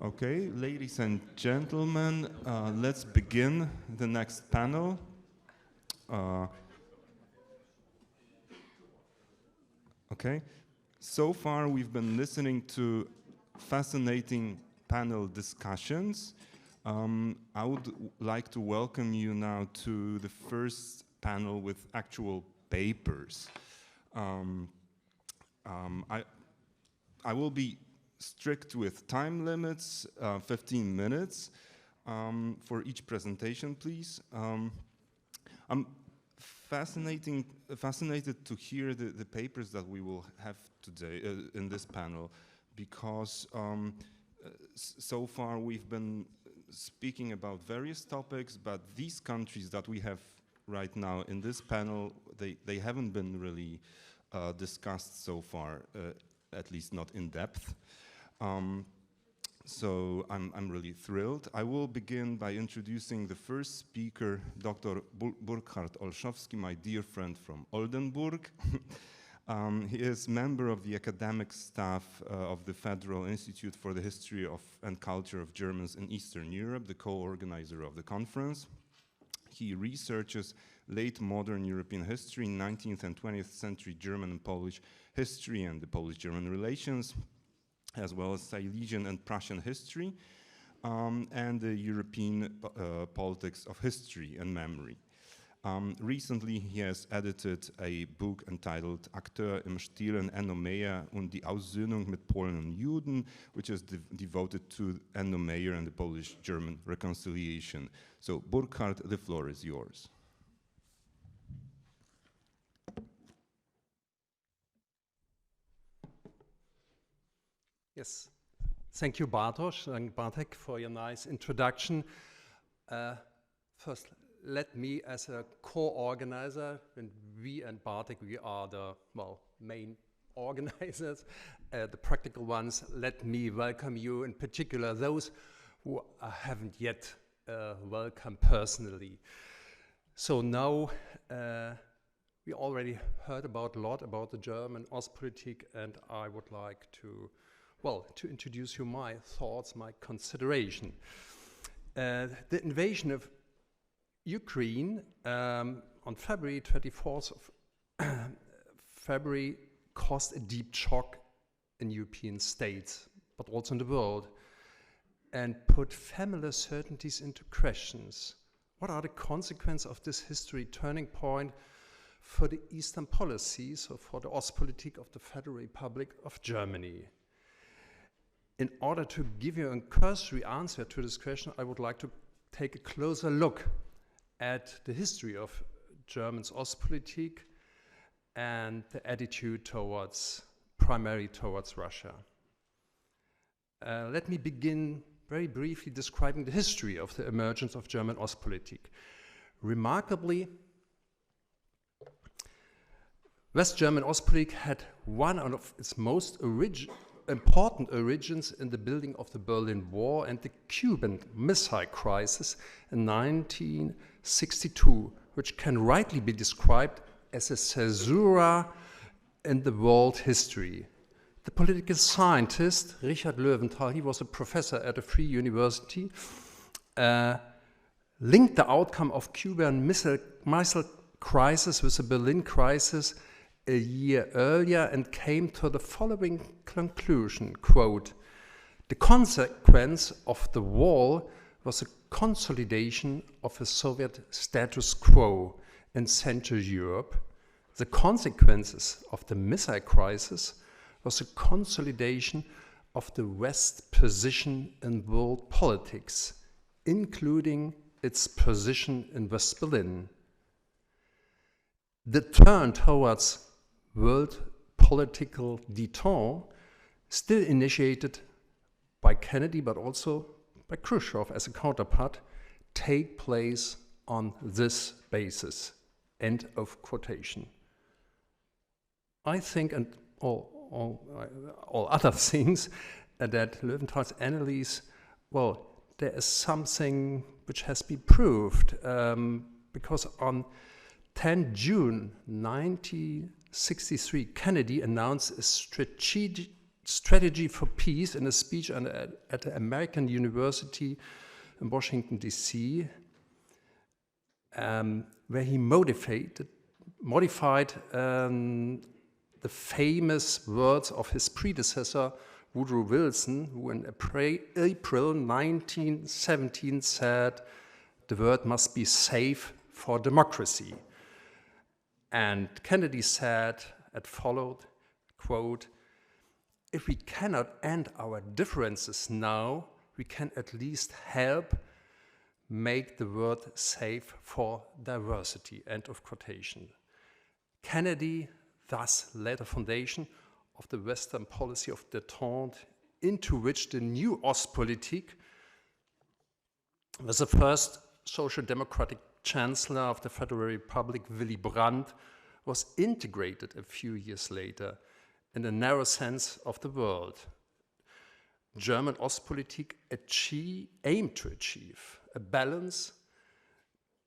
Okay, ladies and gentlemen, let's begin the next panel. Okay, so far we've been listening to fascinating panel discussions. I would like to welcome you now to the first panel with actual papers. I will be strict with time limits, 15 minutes for each presentation, please. I'm fascinated to hear the papers that we will have today in this panel, because so far we've been speaking about various topics, but these countries that we have right now in this panel, they haven't been really discussed so far, at least not in depth. So I'm really thrilled. I will begin by introducing the first speaker, Dr. Burkhard Olschowsky, my dear friend from Oldenburg. He is member of the academic staff of the Federal Institute for the History and Culture of Germans in Eastern Europe, the co-organizer of the conference. He researches late modern European history, 19th and 20th century German and Polish history and the Polish-German relations, as well as Silesian and Prussian history, and the European politics of history and memory. Recently, he has edited a book entitled Akteur im stillen Enomeia und die Aussöhnung mit Polen und Juden, which is devoted to Enomeia and the Polish-German reconciliation. So, Burkhard, the floor is yours. Yes, thank you, Bartosz and Bartek, for your nice introduction. First, let me, as a co-organizer, and we and Bartek, we are the main organizers, the practical ones. Let me welcome you, in particular those who I haven't yet welcomed personally. So now we already heard a lot about the German Ostpolitik, and I would like to introduce you my thoughts, my consideration. The invasion of Ukraine on February 24th of February caused a deep shock in European states, but also in the world, and put familiar certainties into questions. What are the consequences of this history turning point for the Eastern policies, or for the Ostpolitik of the Federal Republic of Germany? In order to give you a cursory answer to this question, I would like to take a closer look at the history of Germany's Ostpolitik and the attitude primarily towards Russia. Let me begin very briefly describing the history of the emergence of German Ostpolitik. Remarkably, West German Ostpolitik had one of its most important origins in the building of the Berlin Wall and the Cuban Missile Crisis in 1962, which can rightly be described as a caesura in the world history. The political scientist Richard Löwenthal, he was a professor at a free university, linked the outcome of Cuban Missile Crisis with the Berlin Crisis a year earlier and came to the following conclusion, quote, "The consequence of the wall was a consolidation of a Soviet status quo in Central Europe. The consequences of the missile crisis was a consolidation of the West's position in world politics, including its position in West Berlin. The turn towards world political détente, still initiated by Kennedy but also by Khrushchev as a counterpart, take place on this basis." End of quotation. I think, and all other things, that Löwenthal's analysis, there is something which has been proved, because on 10 June 1963, Kennedy announced a strategic strategy for peace in a speech at the American University in Washington, D.C., where he modified the famous words of his predecessor, Woodrow Wilson, who in April 1917 said, "The world must be safe for democracy." And Kennedy said, it followed, quote, "If we cannot end our differences now, we can at least help make the world safe for diversity," end of quotation. Kennedy thus laid the foundation of the Western policy of détente, into which the new Ostpolitik, was the first social democratic chancellor of the Federal Republic, Willy Brandt, was integrated a few years later in the narrow sense of the word. German Ostpolitik aimed to achieve a balance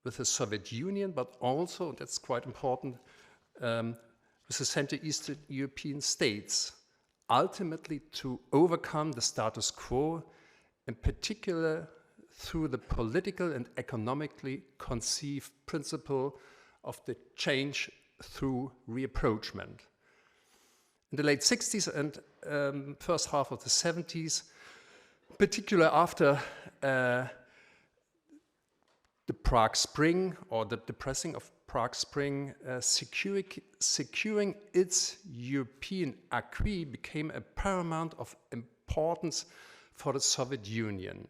with the Soviet Union, but also, that's quite important, with the Central Eastern European states, ultimately to overcome the status quo, in particular through the political and economically conceived principle of the change through reapproachment. In the late 60s and first half of the 70s, particularly after the Prague Spring, or the depressing of Prague Spring, securing its European acquis became a paramount of importance for the Soviet Union.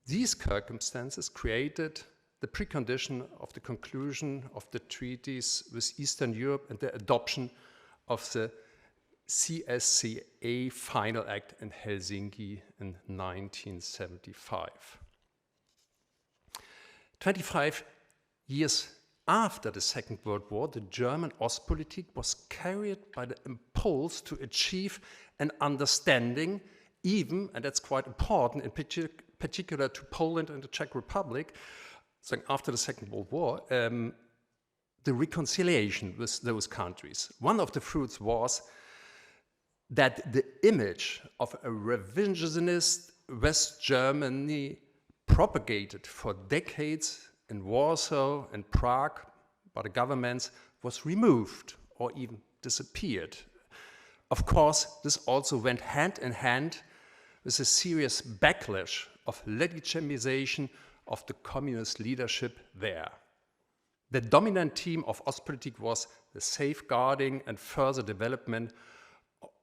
These circumstances created the precondition of the conclusion of the treaties with Eastern Europe and the adoption of the CSCA Final Act in Helsinki in 1975. 25 years after the Second World War, the German Ostpolitik was carried by the impulse to achieve an understanding, even, and that's quite important, in particular to Poland and the Czech Republic, so after the Second World War, the reconciliation with those countries. One of the fruits was that the image of a revisionist West Germany propagated for decades in Warsaw and Prague by the governments was removed or even disappeared. Of course, this also went hand in hand with a serious backlash of legitimization of the communist leadership there. The dominant theme of Ostpolitik was the safeguarding and further development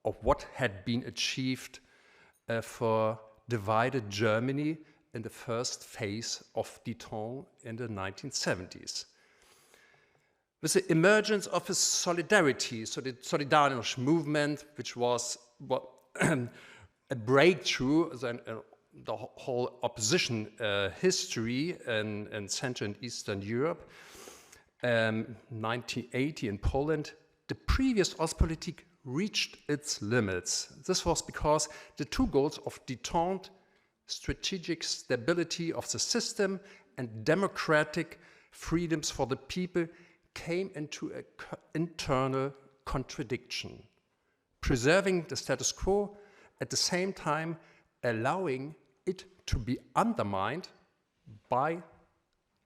of what had been achieved for divided Germany in the first phase of détente in the 1970s. With the emergence of a solidarity, so the Solidarność movement, which was a breakthrough in the whole opposition history in Central and Eastern Europe, 1980 in Poland, the previous Ostpolitik reached its limits. This was because the two goals of détente, strategic stability of the system, and democratic freedoms for the people, came into an internal contradiction, preserving the status quo, at the same time allowing it to be undermined by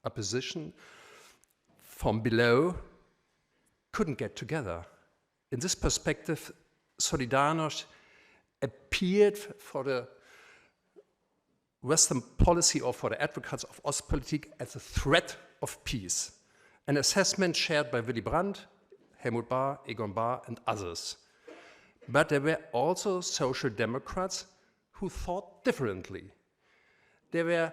opposition from below, couldn't get together. In this perspective, Solidarność appeared for the Western policy or for the advocates of Ostpolitik as a threat of peace, an assessment shared by Willy Brandt, Helmut Bahr, Egon Bahr, and others. But there were also social democrats who thought differently. They were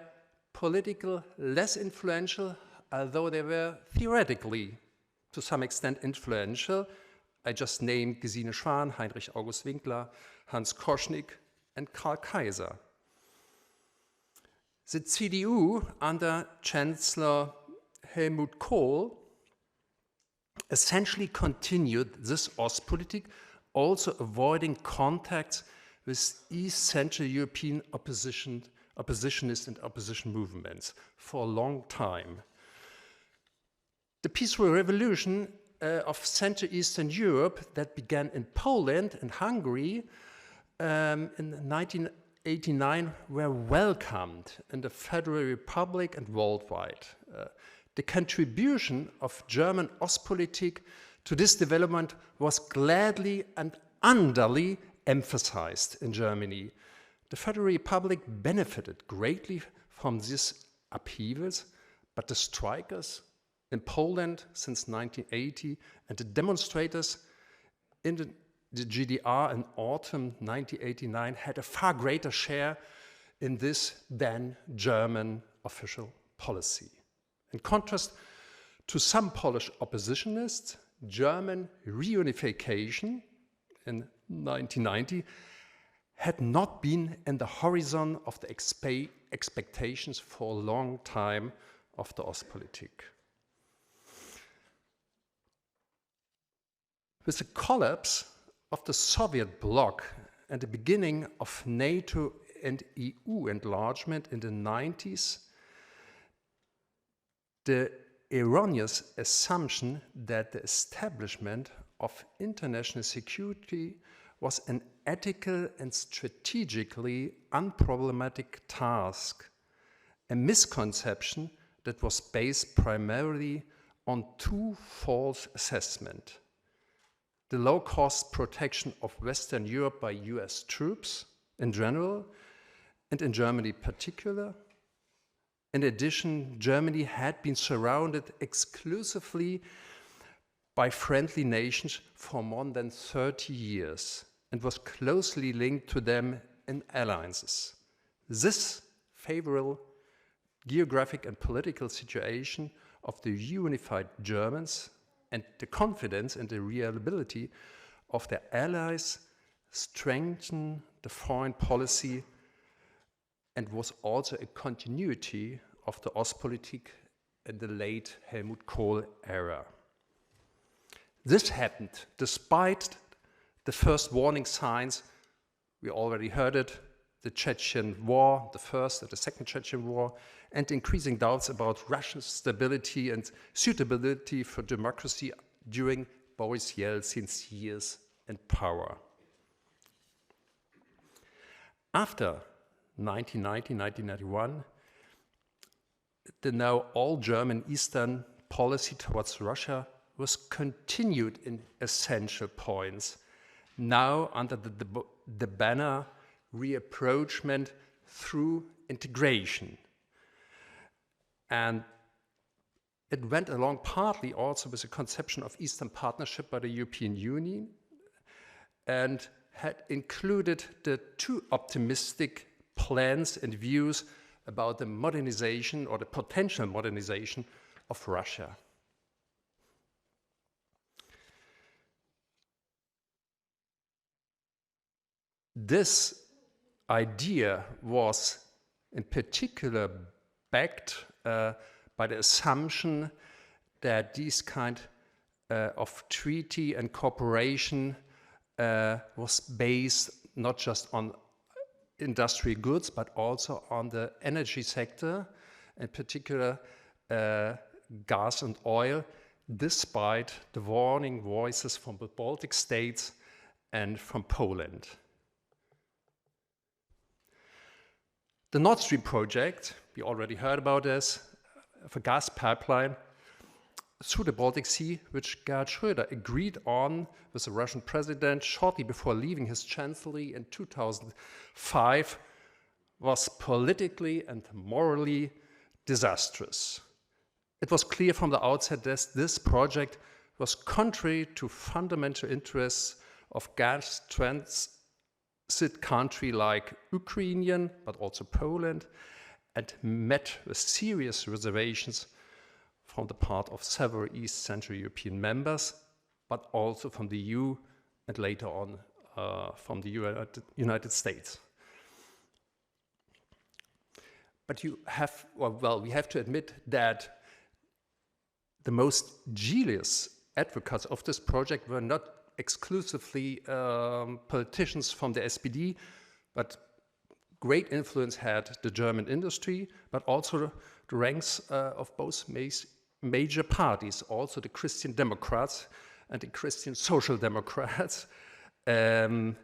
politically less influential, although they were theoretically, to some extent, influential. I just named Gesine Schwan, Heinrich August Winkler, Hans Koschnick, and Karl Kaiser. The CDU under Chancellor Helmut Kohl essentially continued this Ostpolitik, also avoiding contacts with East Central European oppositionists and opposition movements for a long time. The peaceful revolution of Central Eastern Europe that began in Poland and Hungary in 1989 were welcomed in the Federal Republic and worldwide. The contribution of German Ostpolitik to this development was gladly and underly emphasized in Germany. The Federal Republic benefited greatly from these upheavals, but the strikers in Poland since 1980 and the demonstrators in the GDR in autumn 1989 had a far greater share in this than German official policy. In contrast to some Polish oppositionists, German reunification in 1990 had not been in the horizon of the expectations for a long time of the Ostpolitik. With the collapse of the Soviet bloc and the beginning of NATO and EU enlargement in the 90s, the erroneous assumption that the establishment of international security was an ethical and strategically unproblematic task, a misconception that was based primarily on two false assessments: the low-cost protection of Western Europe by US troops in general, and in Germany in particular. In addition, Germany had been surrounded exclusively by friendly nations for more than 30 years and was closely linked to them in alliances. This favorable geographic and political situation of the unified Germans and the confidence in the reliability of their allies strengthened the foreign policy and was also a continuity of the Ostpolitik in the late Helmut Kohl era. This happened despite the first warning signs. We already heard it: the Chechen War, the first and the second Chechen War, and increasing doubts about Russia's stability and suitability for democracy during Boris Yeltsin's years in power. After 1990-1991, the now all-German Eastern policy towards Russia was continued in essential points, now under the banner reapproachment through integration. And it went along partly also with the conception of Eastern Partnership by the European Union and had included the too optimistic plans and views about the modernization or the potential modernization of Russia. This idea was in particular backed by the assumption that this kind of treaty and cooperation was based not just on industrial goods, but also on the energy sector, in particular gas and oil, despite the warning voices from the Baltic states and from Poland. The Nord Stream project, we already heard about this, of a gas pipeline through the Baltic Sea, which Gerhard Schröder agreed on with the Russian president shortly before leaving his chancellery in 2005, was politically and morally disastrous. It was clear from the outset that this project was contrary to fundamental interests of gas transit country like Ukraine, but also Poland, and met with serious reservations from the part of several East Central European members, but also from the EU and later on from the United States. But we have to admit that the most zealous advocates of this project were not exclusively politicians from the SPD, but great influence had the German industry, but also the ranks of both major parties, also the Christian Democrats and the Christian Social Democrats, are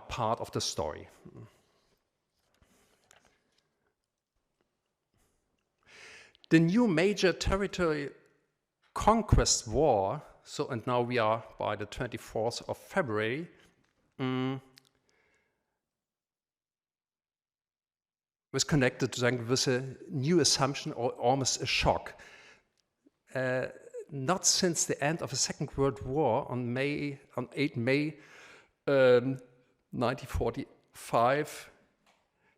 part of the story. The new major territory Conquest War, and now we are by the 24th of February, was connected with a new assumption or almost a shock. Not since the end of the Second World War on 8 May 1945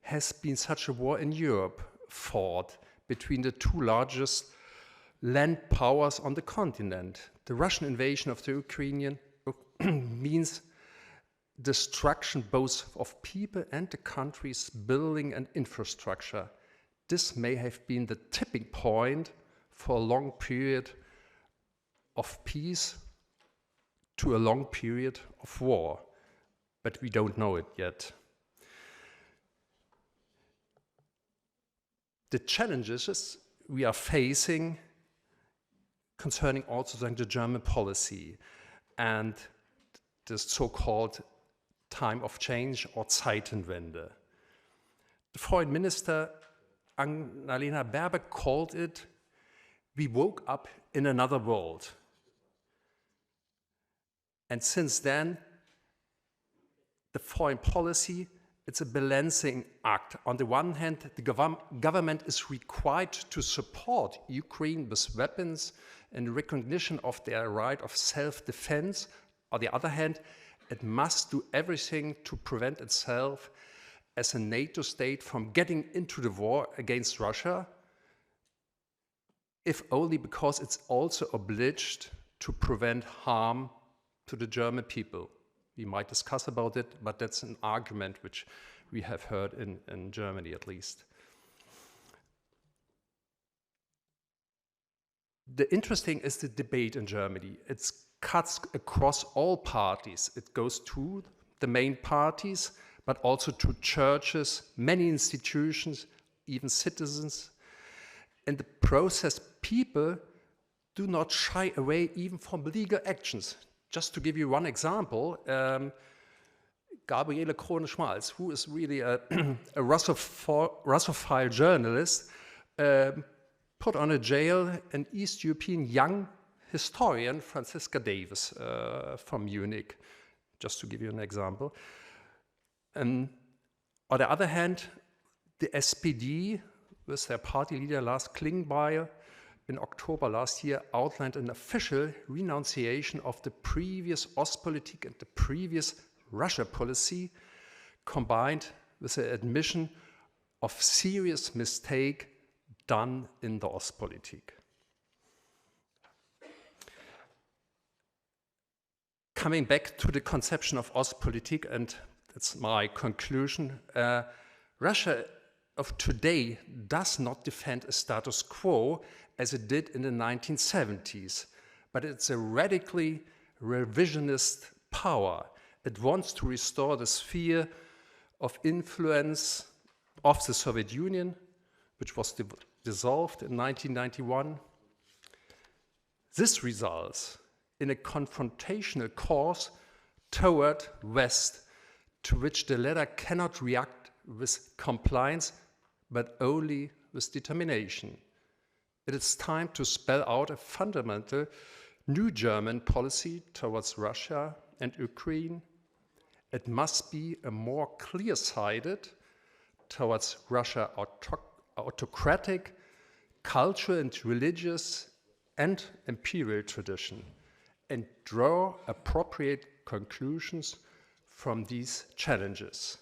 has been such a war in Europe fought between the two largest land powers on the continent. The Russian invasion of the Ukrainian means destruction both of people and the country's building and infrastructure. This may have been the tipping point for a long period of peace to a long period of war, but we don't know it yet. The challenges we are facing concerning also the German policy and the so-called time of change or Zeitenwende. The foreign minister Annalena Baerbock called it, "We woke up in another world." And since then, the foreign policy, it's a balancing act. On the one hand, the government is required to support Ukraine with weapons and recognition of their right of self-defense. On the other hand, it must do everything to prevent itself as a NATO state from getting into the war against Russia, if only because it's also obliged to prevent harm to the German people. We might discuss about it, but that's an argument which we have heard in Germany at least. The interesting is the debate in Germany. It cuts across all parties. It goes to the main parties, but also to churches, many institutions, even citizens. In the process, people do not shy away even from legal actions. Just to give you one example, Gabriele Krone-Schmalz, who is really a Russophile journalist, put on a jail an East European young historian, Franziska Davis, from Munich, just to give you an example. On the other hand, the SPD, with their party leader Lars Klingbeil, in October last year outlined an official renunciation of the previous Ostpolitik and the previous Russia policy, combined with the admission of serious mistake done in the Ostpolitik. Coming back to the conception of Ostpolitik, and that's my conclusion, Russia of today does not defend a status quo as it did in the 1970s, but it's a radically revisionist power. It wants to restore the sphere of influence of the Soviet Union, which was dissolved in 1991. This results in a confrontational course toward West, to which the latter cannot react with compliance, but only with determination. It is time to spell out a fundamental new German policy towards Russia and Ukraine. It must be a more clear-sighted towards Russia autocratic, cultural and religious and imperial tradition, and draw appropriate conclusions from these challenges.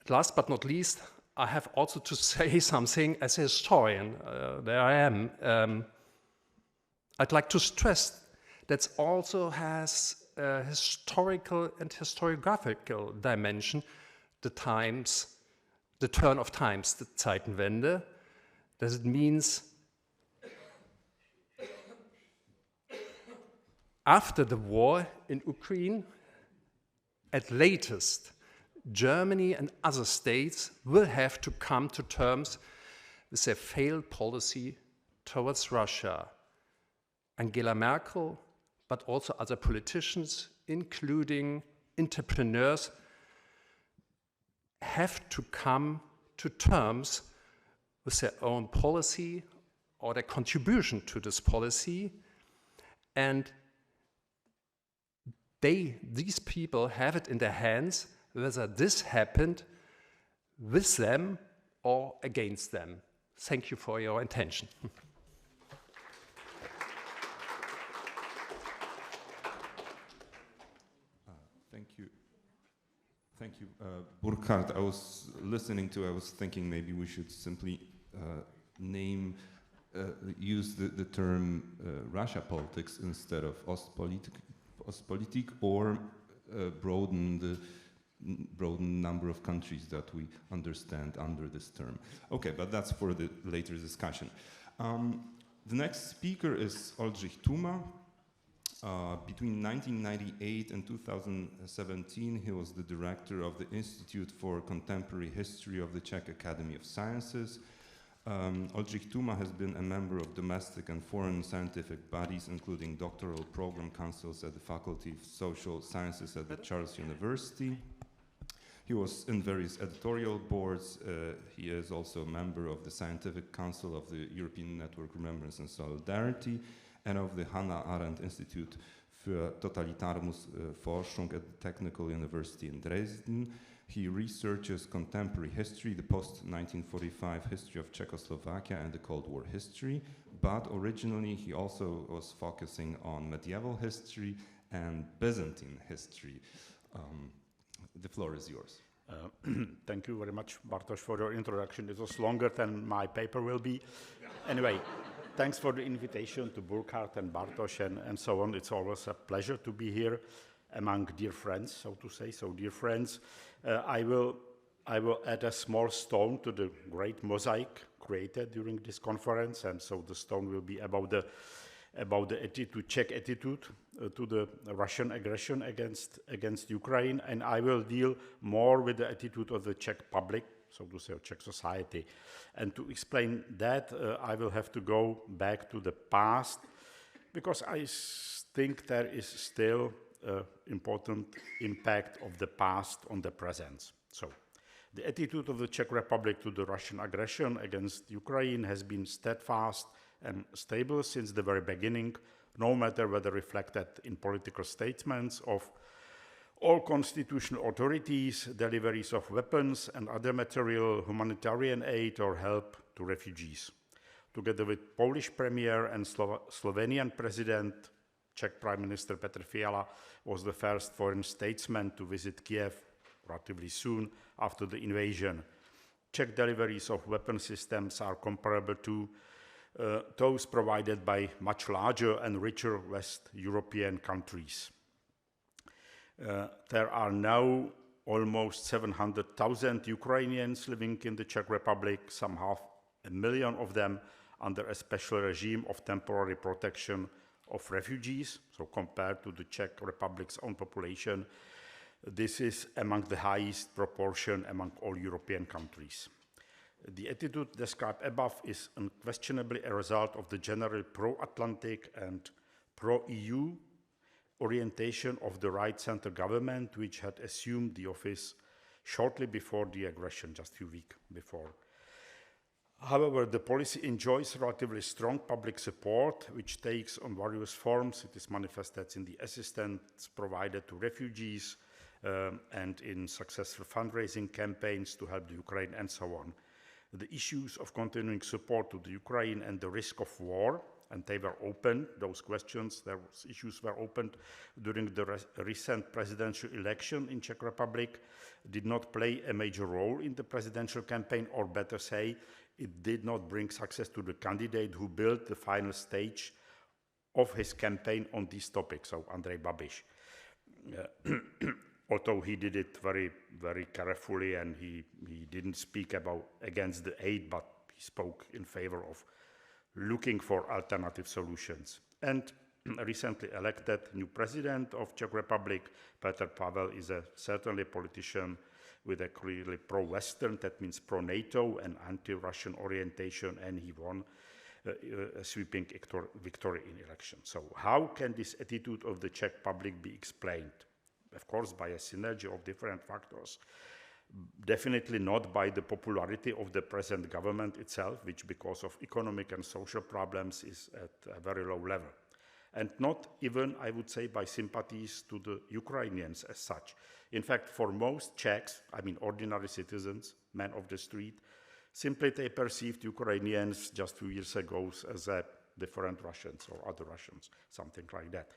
Last but not least, I have also to say something as a historian. There I am. I'd like to stress that also has a historical and historiographical dimension, the turn of times, the Zeitenwende. That it means after the war in Ukraine, at latest, Germany and other states will have to come to terms with their failed policy towards Russia. Angela Merkel, but also other politicians, including entrepreneurs, have to come to terms with their own policy or their contribution to this policy, and these people have it in their hands whether this happened with them or against them. Thank you for your attention. Thank you, Burkhard. I was thinking maybe we should simply use the term Russia politics instead of Ostpolitik, or broaden the number of countries that we understand under this term. Okay, but that's for the later discussion. The next speaker is Oldřich Tůma. Between 1998 and 2017, he was the director of the Institute for Contemporary History of the Czech Academy of Sciences. Oldřich Tůma has been a member of domestic and foreign scientific bodies, including doctoral program councils at the Faculty of Social Sciences at the Charles University. He was in various editorial boards. He is also a member of the Scientific Council of the European Network Remembrance and Solidarity, and of the Hannah Arendt Institute für Totalitarismusforschung at the Technical University in Dresden. He researches contemporary history, the post-1945 history of Czechoslovakia and the Cold War history, but originally he also was focusing on medieval history and Byzantine history. The floor is yours. Thank you very much, Bartosz, for your introduction. It was longer than my paper will be. Anyway, thanks for the invitation to Burkhard and Bartosz and so on. It's always a pleasure to be here among dear friends, so to say. So, dear friends, I will add a small stone to the great mosaic created during this conference, and so the stone will be about the Czech attitude to the Russian aggression against Ukraine, and I will deal more with the attitude of the Czech public, so to say, of Czech society. And to explain that, I will have to go back to the past, because I think there is still important impact of the past on the present. So, the attitude of the Czech Republic to the Russian aggression against Ukraine has been steadfast and stable since the very beginning, no matter whether reflected in political statements of all constitutional authorities, deliveries of weapons and other material, humanitarian aid or help to refugees. Together with Polish Premier and Slovenian President, Czech Prime Minister Petr Fiala was the first foreign statesman to visit Kiev relatively soon after the invasion. Czech deliveries of weapon systems are comparable to those provided by much larger and richer West European countries. There are now almost 700,000 Ukrainians living in the Czech Republic, some 500,000 of them under a special regime of temporary protection of refugees. So compared to the Czech Republic's own population, this is among the highest proportion among all European countries. The attitude described above is unquestionably a result of the general pro-Atlantic and pro-EU orientation of the right-center government, which had assumed the office shortly before the aggression, just a few weeks before. However, the policy enjoys relatively strong public support, which takes on various forms. It is manifested in the assistance provided to refugees and in successful fundraising campaigns to help the Ukraine and so on. The issues of continuing support to the Ukraine and the risk of war, and they were open, those questions, those issues were opened during the recent presidential election in Czech Republic, did not play a major role in the presidential campaign, or better say, it did not bring success to the candidate who built the final stage of his campaign on these topics, so Andrej Babiš. Although he did it very, very carefully, and he didn't speak against the aid, but he spoke in favor of looking for alternative solutions. And recently elected new president of Czech Republic, Petr Pavel, is certainly a politician with a clearly pro-Western, that means pro-NATO and anti-Russian orientation, and he won a sweeping victory in election. So how can this attitude of the Czech public be explained? Of course, by a synergy of different factors. Definitely not by the popularity of the present government itself, which because of economic and social problems is at a very low level. And not even, I would say, by sympathies to the Ukrainians as such. In fact, for most Czechs, I mean ordinary citizens, men of the street, simply they perceived Ukrainians just a few years ago as different Russians or other Russians, something like that.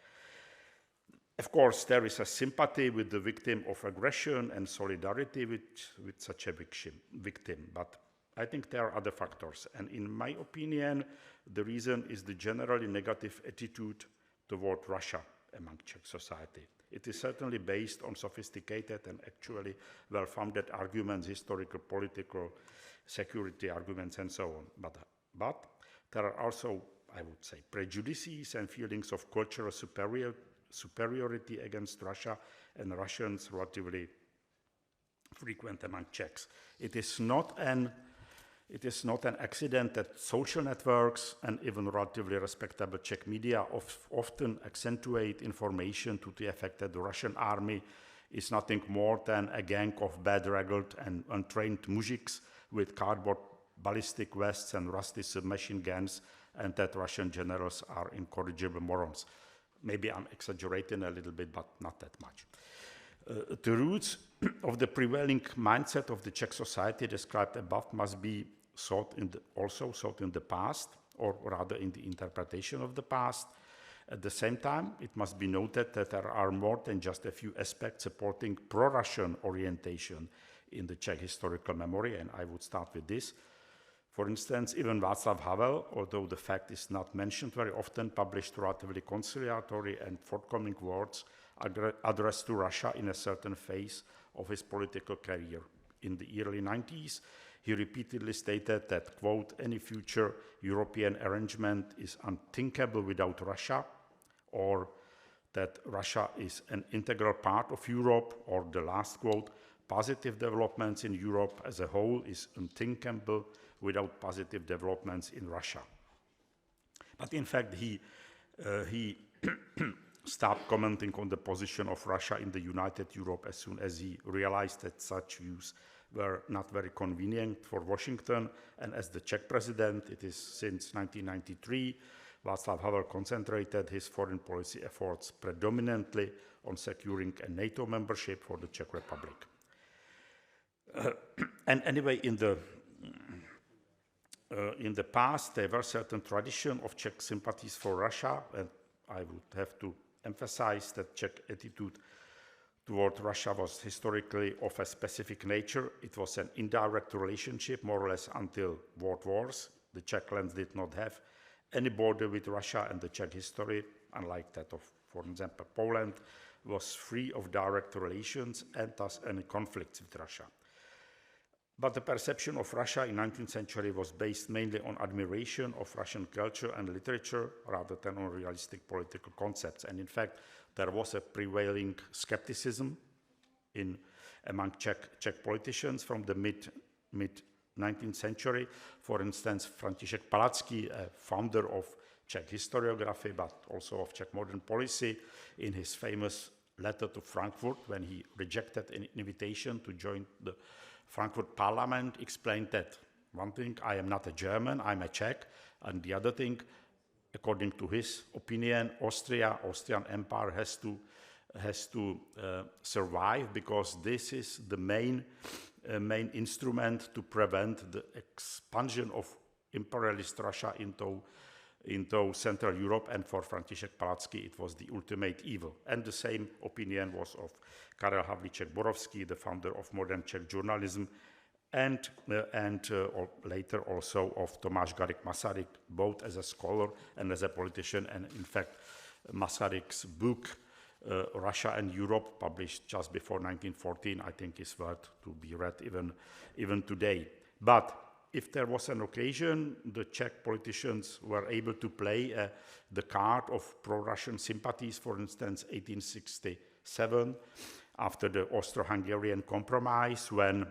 Of course, there is a sympathy with the victim of aggression and solidarity with such a victim, but I think there are other factors. And in my opinion, the reason is the generally negative attitude toward Russia among Czech society. It is certainly based on sophisticated and actually well-founded arguments, historical, political, security arguments, and so on. But there are also, I would say, prejudices and feelings of cultural superiority against Russia, and Russians relatively frequent among Czechs. It is not an accident that social networks and even relatively respectable Czech media often accentuate information to the effect that the Russian army is nothing more than a gang of bedraggled and untrained mujiks with cardboard ballistic vests and rusty submachine guns, and that Russian generals are incorrigible morons. Maybe I'm exaggerating a little bit, but not that much. The roots of the prevailing mindset of the Czech society described above must be also sought in the past, or rather in the interpretation of the past. At the same time, it must be noted that there are more than just a few aspects supporting pro-Russian orientation in the Czech historical memory, and I would start with this. For instance, even Václav Havel, although the fact is not mentioned very often, published relatively conciliatory and forthcoming words addressed to Russia in a certain phase of his political career. In the early 90s, he repeatedly stated that, quote, any future European arrangement is unthinkable without Russia, or that Russia is an integral part of Europe, or the last quote, positive developments in Europe as a whole is unthinkable without positive developments in Russia. But in fact, he stopped commenting on the position of Russia in the United Europe as soon as he realized that such views were not very convenient for Washington. And as the Czech president, it is since 1993, Václav Havel concentrated his foreign policy efforts predominantly on securing a NATO membership for the Czech Republic. And anyway, in the past, there were certain tradition of Czech sympathies for Russia, and I would have to emphasize that Czech attitude toward Russia was historically of a specific nature. It was an indirect relationship, more or less until world wars. The Czech lands did not have any border with Russia, and the Czech history, unlike that of, for example, Poland, was free of direct relations and thus any conflicts with Russia. But the perception of Russia in the 19th century was based mainly on admiration of Russian culture and literature rather than on realistic political concepts. And in fact, there was a prevailing skepticism among Czech politicians from the mid-19th century. For instance, František Palacký, a founder of Czech historiography, but also of Czech modern policy, in his famous letter to Frankfurt, when he rejected an invitation to join the Frankfurt Parliament, explained that one thing, I am not a German, I'm a Czech, and the other thing, according to his opinion, Austrian Empire has to survive because this is the main instrument to prevent the expansion of imperialist Russia into Central Europe, and for František Palacký it was the ultimate evil. And the same opinion was of Karel Havlíček-Borovský, the founder of modern Czech journalism, and later also of Tomáš Garrigue Masaryk, both as a scholar and as a politician. And in fact, Masaryk's book, Russia and Europe, published just before 1914, I think is worth to be read even today. But if there was an occasion, the Czech politicians were able to play the card of pro-Russian sympathies, for instance, 1867, after the Austro-Hungarian compromise, when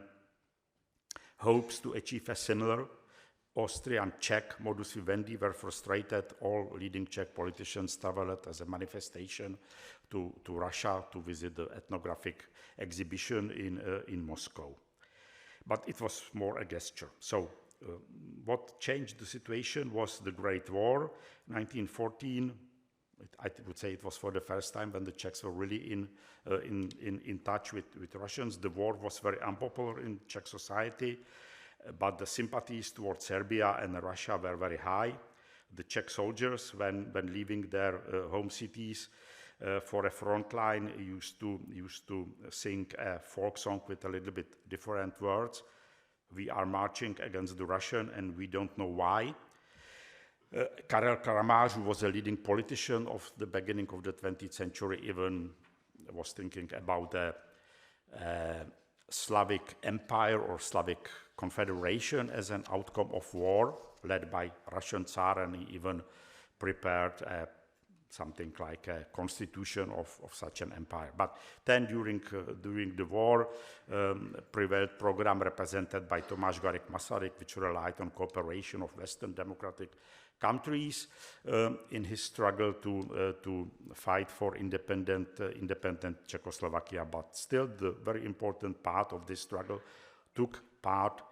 hopes to achieve a similar Austrian-Czech modus vivendi were frustrated. All leading Czech politicians traveled as a manifestation to Russia to visit the ethnographic exhibition in Moscow. But it was more a gesture. So what changed the situation was the Great War, 1914. I would say it was for the first time when the Czechs were really in touch with Russians. The war was very unpopular in Czech society, but the sympathies towards Serbia and Russia were very high. The Czech soldiers, when leaving their home cities for a front line, used to sing a folk song with a little bit different words. We are marching against the Russian and we don't know why. Karel Karamář, who was a leading politician of the beginning of the 20th century, even was thinking about a Slavic empire or Slavic confederation as an outcome of war led by Russian Tsar, and he even prepared something like a constitution of such an empire. But then during the war, prevailed program represented by Tomáš Garrigue Masaryk, which relied on cooperation of Western democratic countries in his struggle to fight for independent Czechoslovakia. But still, the very important part of this struggle took part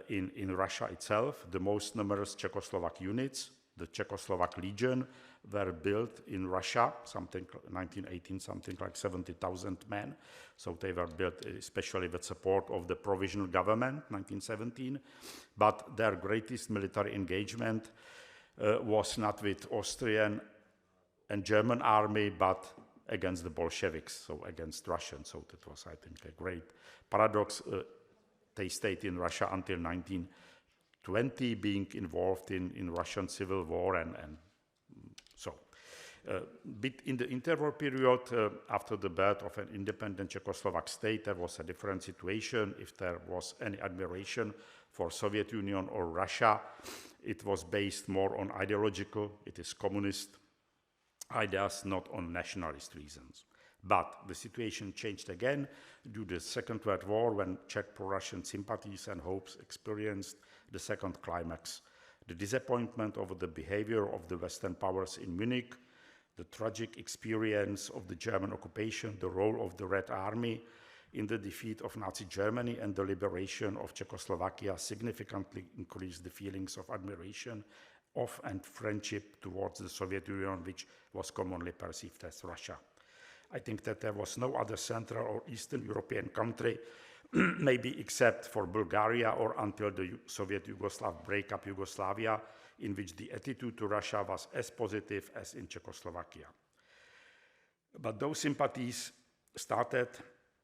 in Russia itself. The most numerous Czechoslovak units, the Czechoslovak Legion, were built in Russia, 1918, something like 70,000 men. So they were built especially with support of the provisional government, 1917. But their greatest military engagement was not with Austrian and German army, but against the Bolsheviks, so against Russians. So that was, I think, a great paradox. They stayed in Russia until 1920, being involved in Russian civil war, and so. But in the interwar period, after the birth of an independent Czechoslovak state, there was a different situation. If there was any admiration for Soviet Union or Russia, it was based more on ideological, it is communist ideas, not on nationalist reasons. But the situation changed again due to the Second World War, when Czech pro-Russian sympathies and hopes experienced the second climax. The disappointment over the behavior of the Western powers in Munich, the tragic experience of the German occupation, the role of the Red Army in the defeat of Nazi Germany and the liberation of Czechoslovakia significantly increased the feelings of admiration of and friendship towards the Soviet Union, which was commonly perceived as Russia. I think that there was no other Central or Eastern European country, maybe except for Bulgaria or until the Soviet Yugoslav breakup Yugoslavia, in which the attitude to Russia was as positive as in Czechoslovakia. But those sympathies started,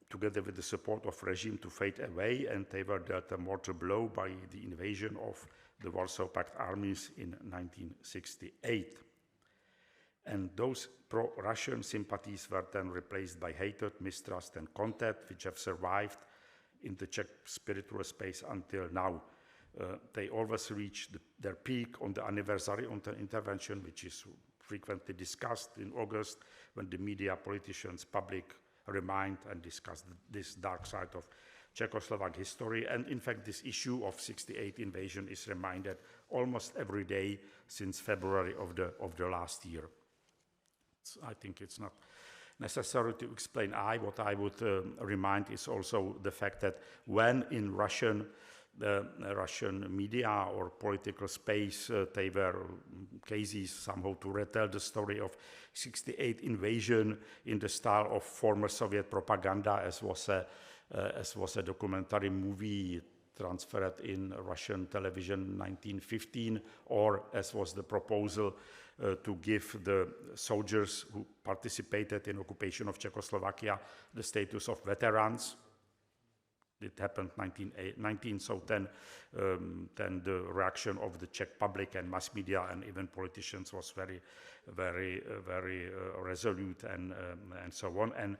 together with the support of regime, to fade away, and they were dealt a mortal blow by the invasion of the Warsaw Pact armies in 1968. And those pro-Russian sympathies were then replaced by hatred, mistrust, and contempt, which have survived in the Czech spiritual space until now. They always reach their peak on the anniversary of the intervention, which is frequently discussed in August, when the media, politicians, public remind and discuss this dark side of Czechoslovak history. And in fact, this issue of 68 invasion is reminded almost every day since February of the last year. I think it's not necessary to explain. What I would remind is also the fact that when in Russian media or political space, they were cases somehow to retell the story of 68 invasion in the style of former Soviet propaganda, as was a documentary movie transferred in Russian television in 1915, or as was the proposal to give the soldiers who participated in occupation of Czechoslovakia the status of veterans. it happened 1919, so then the reaction of the Czech public and mass media and even politicians was very resolute and so on. And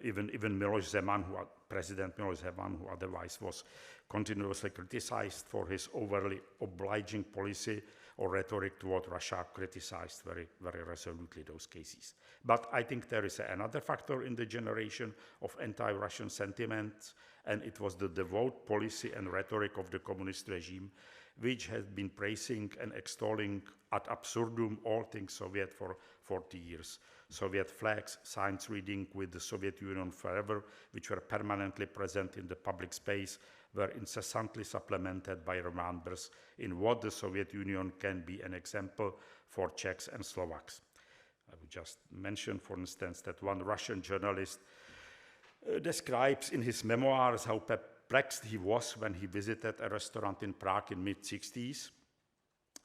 even Miloš Zeman, President Miloš Zeman, who otherwise was continuously criticized for his overly obliging policy or rhetoric toward Russia, criticized very resolutely those cases. But I think there is another factor in the generation of anti-Russian sentiments, and it was the devout policy and rhetoric of the communist regime, which had been praising and extolling ad absurdum all things Soviet for 40 years. Soviet flags, signs reading with the Soviet Union forever, which were permanently present in the public space, were incessantly supplemented by reminders in what the Soviet Union can be an example for Czechs and Slovaks. I would just mention, for instance, that one Russian journalist describes in his memoirs how perplexed he was when he visited a restaurant in Prague in mid-60s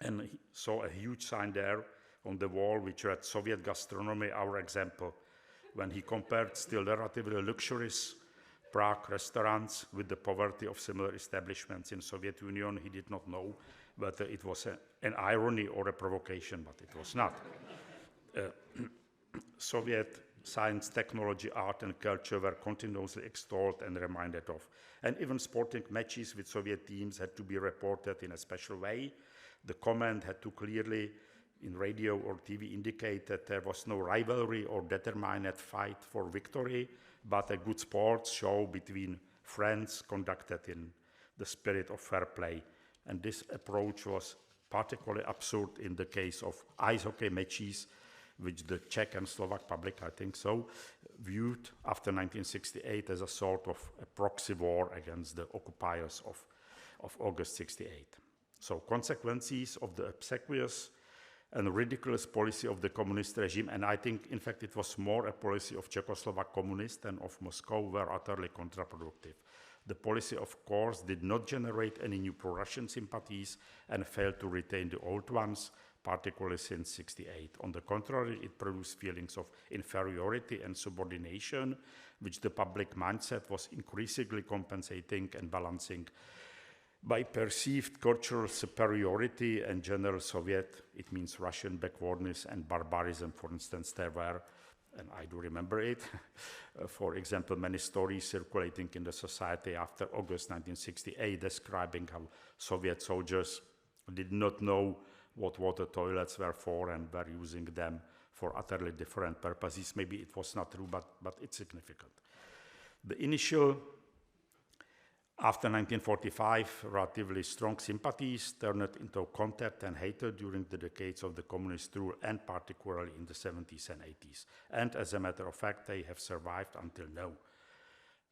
and he saw a huge sign there on the wall which read "Soviet gastronomy, our example," when he compared still relatively luxurious Prague restaurants with the poverty of similar establishments in Soviet Union. He did not know whether it was an irony or a provocation, but it was not. Soviet science, technology, art, and culture were continuously extolled and reminded of. And even sporting matches with Soviet teams had to be reported in a special way. The comment had to clearly, in radio or TV, indicate that there was no rivalry or determined fight for victory, but a good sports show between friends conducted in the spirit of fair play. And this approach was particularly absurd in the case of ice hockey matches, which the Czech and Slovak public, I think so, viewed after 1968 as a sort of a proxy war against the occupiers of August 68. So consequences of the obsequious and ridiculous policy of the communist regime, and I think, in fact, it was more a policy of Czechoslovak communists than of Moscow, were utterly counterproductive. The policy, of course, did not generate any new pro-Russian sympathies and failed to retain the old ones, particularly since 68. On the contrary, it produced feelings of inferiority and subordination, which the public mindset was increasingly compensating and balancing by perceived cultural superiority and general Soviet, it means Russian backwardness and barbarism. For instance, there were, and I do remember it, for example, many stories circulating in the society after August 1968 describing how Soviet soldiers did not know what water toilets were for and were using them for utterly different purposes. Maybe it was not true, but it's significant. The initial, after 1945, relatively strong sympathies turned into contempt and hatred during the decades of the communist rule, and particularly in the 70s and 80s. And as a matter of fact, they have survived until now.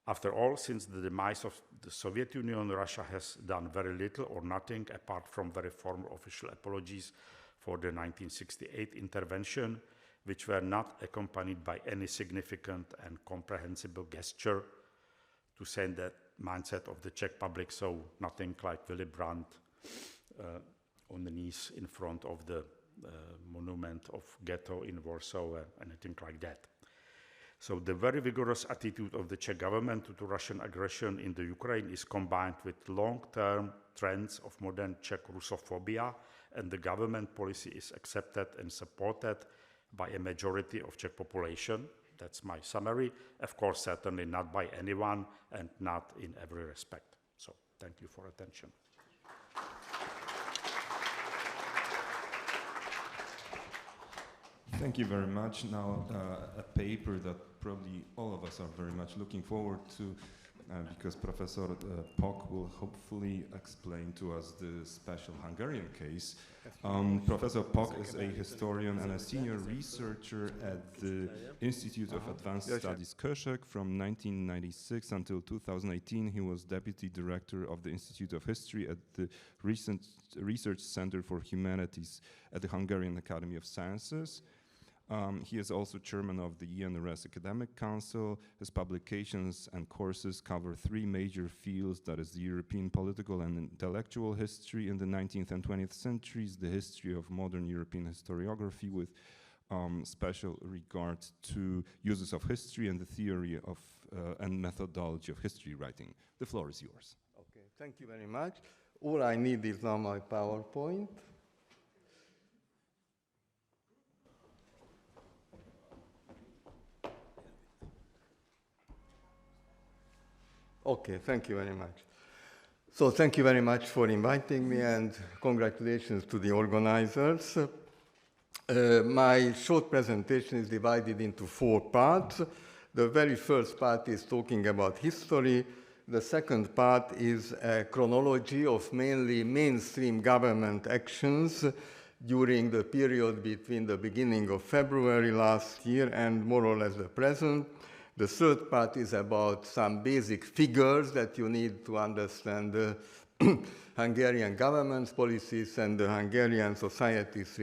After all, since the demise of the Soviet Union, Russia has done very little or nothing apart from very formal official apologies for the 1968 intervention, which were not accompanied by any significant and comprehensible gesture to send that mindset of the Czech public, so nothing like Willy Brandt on the knees in front of the monument of ghetto in Warsaw, anything like that. So the very vigorous attitude of the Czech government to Russian aggression in the Ukraine is combined with long-term trends of modern Czech Russophobia, and the government policy is accepted and supported by a majority of Czech population. That's my summary. Of course, certainly not by anyone and not in every respect. So thank you for attention. Thank you very much. Now, a paper that probably all of us are very much looking forward to, because Professor Pok will hopefully explain to us the special Hungarian case. Professor Pok is a historian and a senior researcher at the Institute of Advanced Studies Kőszeg. From 1996 until 2018, he was deputy director of the Institute of History at the Research Center for Humanities at the Hungarian Academy of Sciences. He is also chairman of the ENRS Academic Council. His publications and courses cover three major fields, that is the European political and intellectual history in the 19th and 20th centuries, the history of modern European historiography with special regard to uses of history and the theory of and methodology of history writing. The floor is yours. Okay, thank you very much. All I need is now my PowerPoint. Okay, thank you very much. So thank you very much for inviting me, and congratulations to the organizers. My short presentation is divided into 4 parts. The very first part is talking about history. The second part is a chronology of mainly mainstream government actions during the period between the beginning of February last year and more or less the present. The third part is about some basic figures that you need to understand the Hungarian government's policies and the Hungarian society's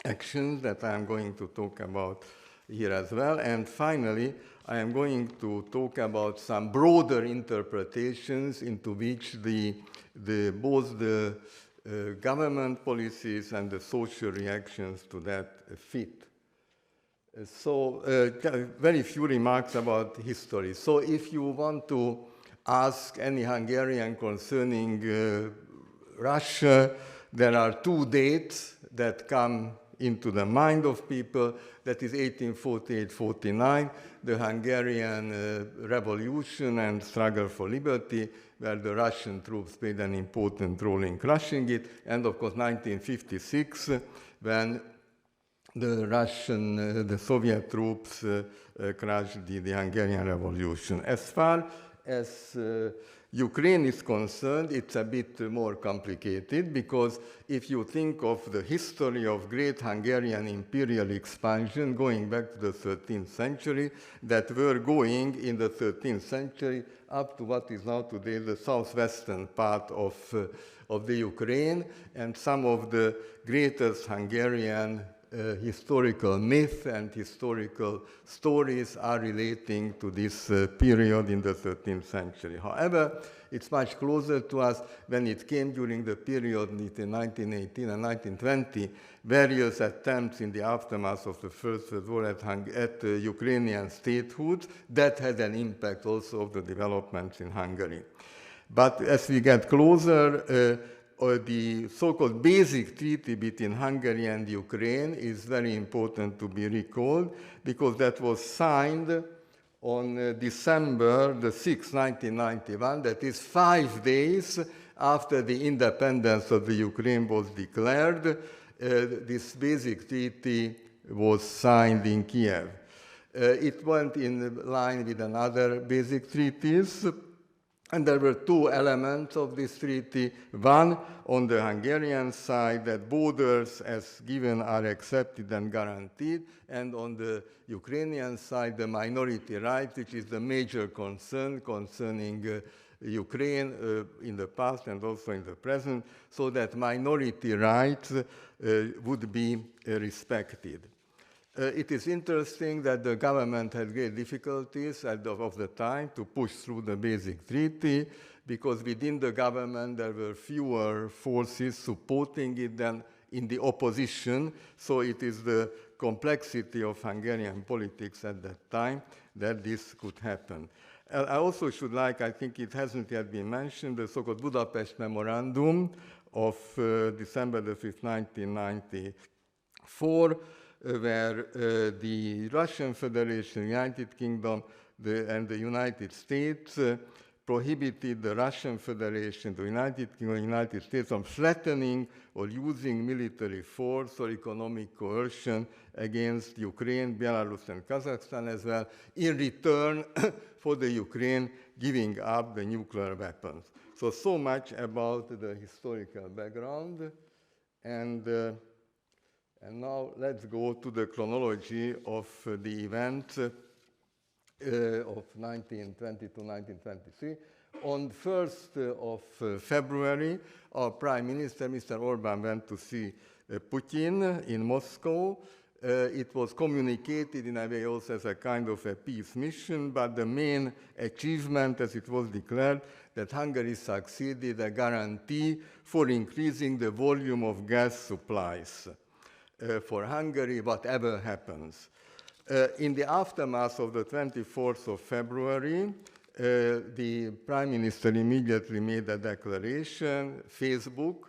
actions that I am going to talk about here as well. And finally, I am going to talk about some broader interpretations into which both the government policies and the social reactions to that fit. So very few remarks about history. So if you want to ask any Hungarian concerning Russia, there are 2 dates that come into the mind of people. That is 1848-49, the Hungarian Revolution and struggle for liberty, where the Russian troops played an important role in crushing it, and of course 1956, when the Soviet troops crushed the Hungarian Revolution. As far as Ukraine is concerned, it's a bit more complicated, because if you think of the history of great Hungarian imperial expansion going back to the 13th century, that were going in the 13th century up to what is now today the southwestern part of the Ukraine, and some of the greatest Hungarian historical myth and historical stories are relating to this period in the 13th century. However, it's much closer to us when it came during the period between 1918 and 1920, various attempts in the aftermath of the First World War at Ukrainian statehood that had an impact also of the developments in Hungary. But as we get closer, the so-called basic treaty between Hungary and Ukraine is very important to be recalled, because that was signed on December the 6th, 1991, that is 5 days after the independence of the Ukraine was declared. This basic treaty was signed in Kiev. It went in line with another basic treaties, and there were 2 elements of this treaty. One, on the Hungarian side, that borders as given are accepted and guaranteed, and on the Ukrainian side, the minority rights, which is the major concern concerning Ukraine in the past and also in the present, so that minority rights would be respected. It is interesting that the government had great difficulties of the time to push through the basic treaty, because within the government there were fewer forces supporting it than in the opposition. So it is the complexity of Hungarian politics at that time that this could happen. I also should like, I think it hasn't yet been mentioned, the so-called Budapest Memorandum of December the 5th, 1994, where the Russian Federation, United Kingdom, and the United States prohibited the Russian Federation, the United Kingdom, United States from threatening or using military force or economic coercion against Ukraine, Belarus, and Kazakhstan as well, in return for the Ukraine giving up the nuclear weapons. So much about the historical background. And now let's go to the chronology of the event of 1920 to 1923. On 1st of February, our Prime Minister, Mr. Orbán, went to see Putin in Moscow. It was communicated in a way also as a kind of a peace mission, but the main achievement, as it was declared, that Hungary succeeded a guarantee for increasing the volume of gas supplies for Hungary, whatever happens. In the aftermath of the 24th of February, the Prime Minister immediately made a declaration, Facebook,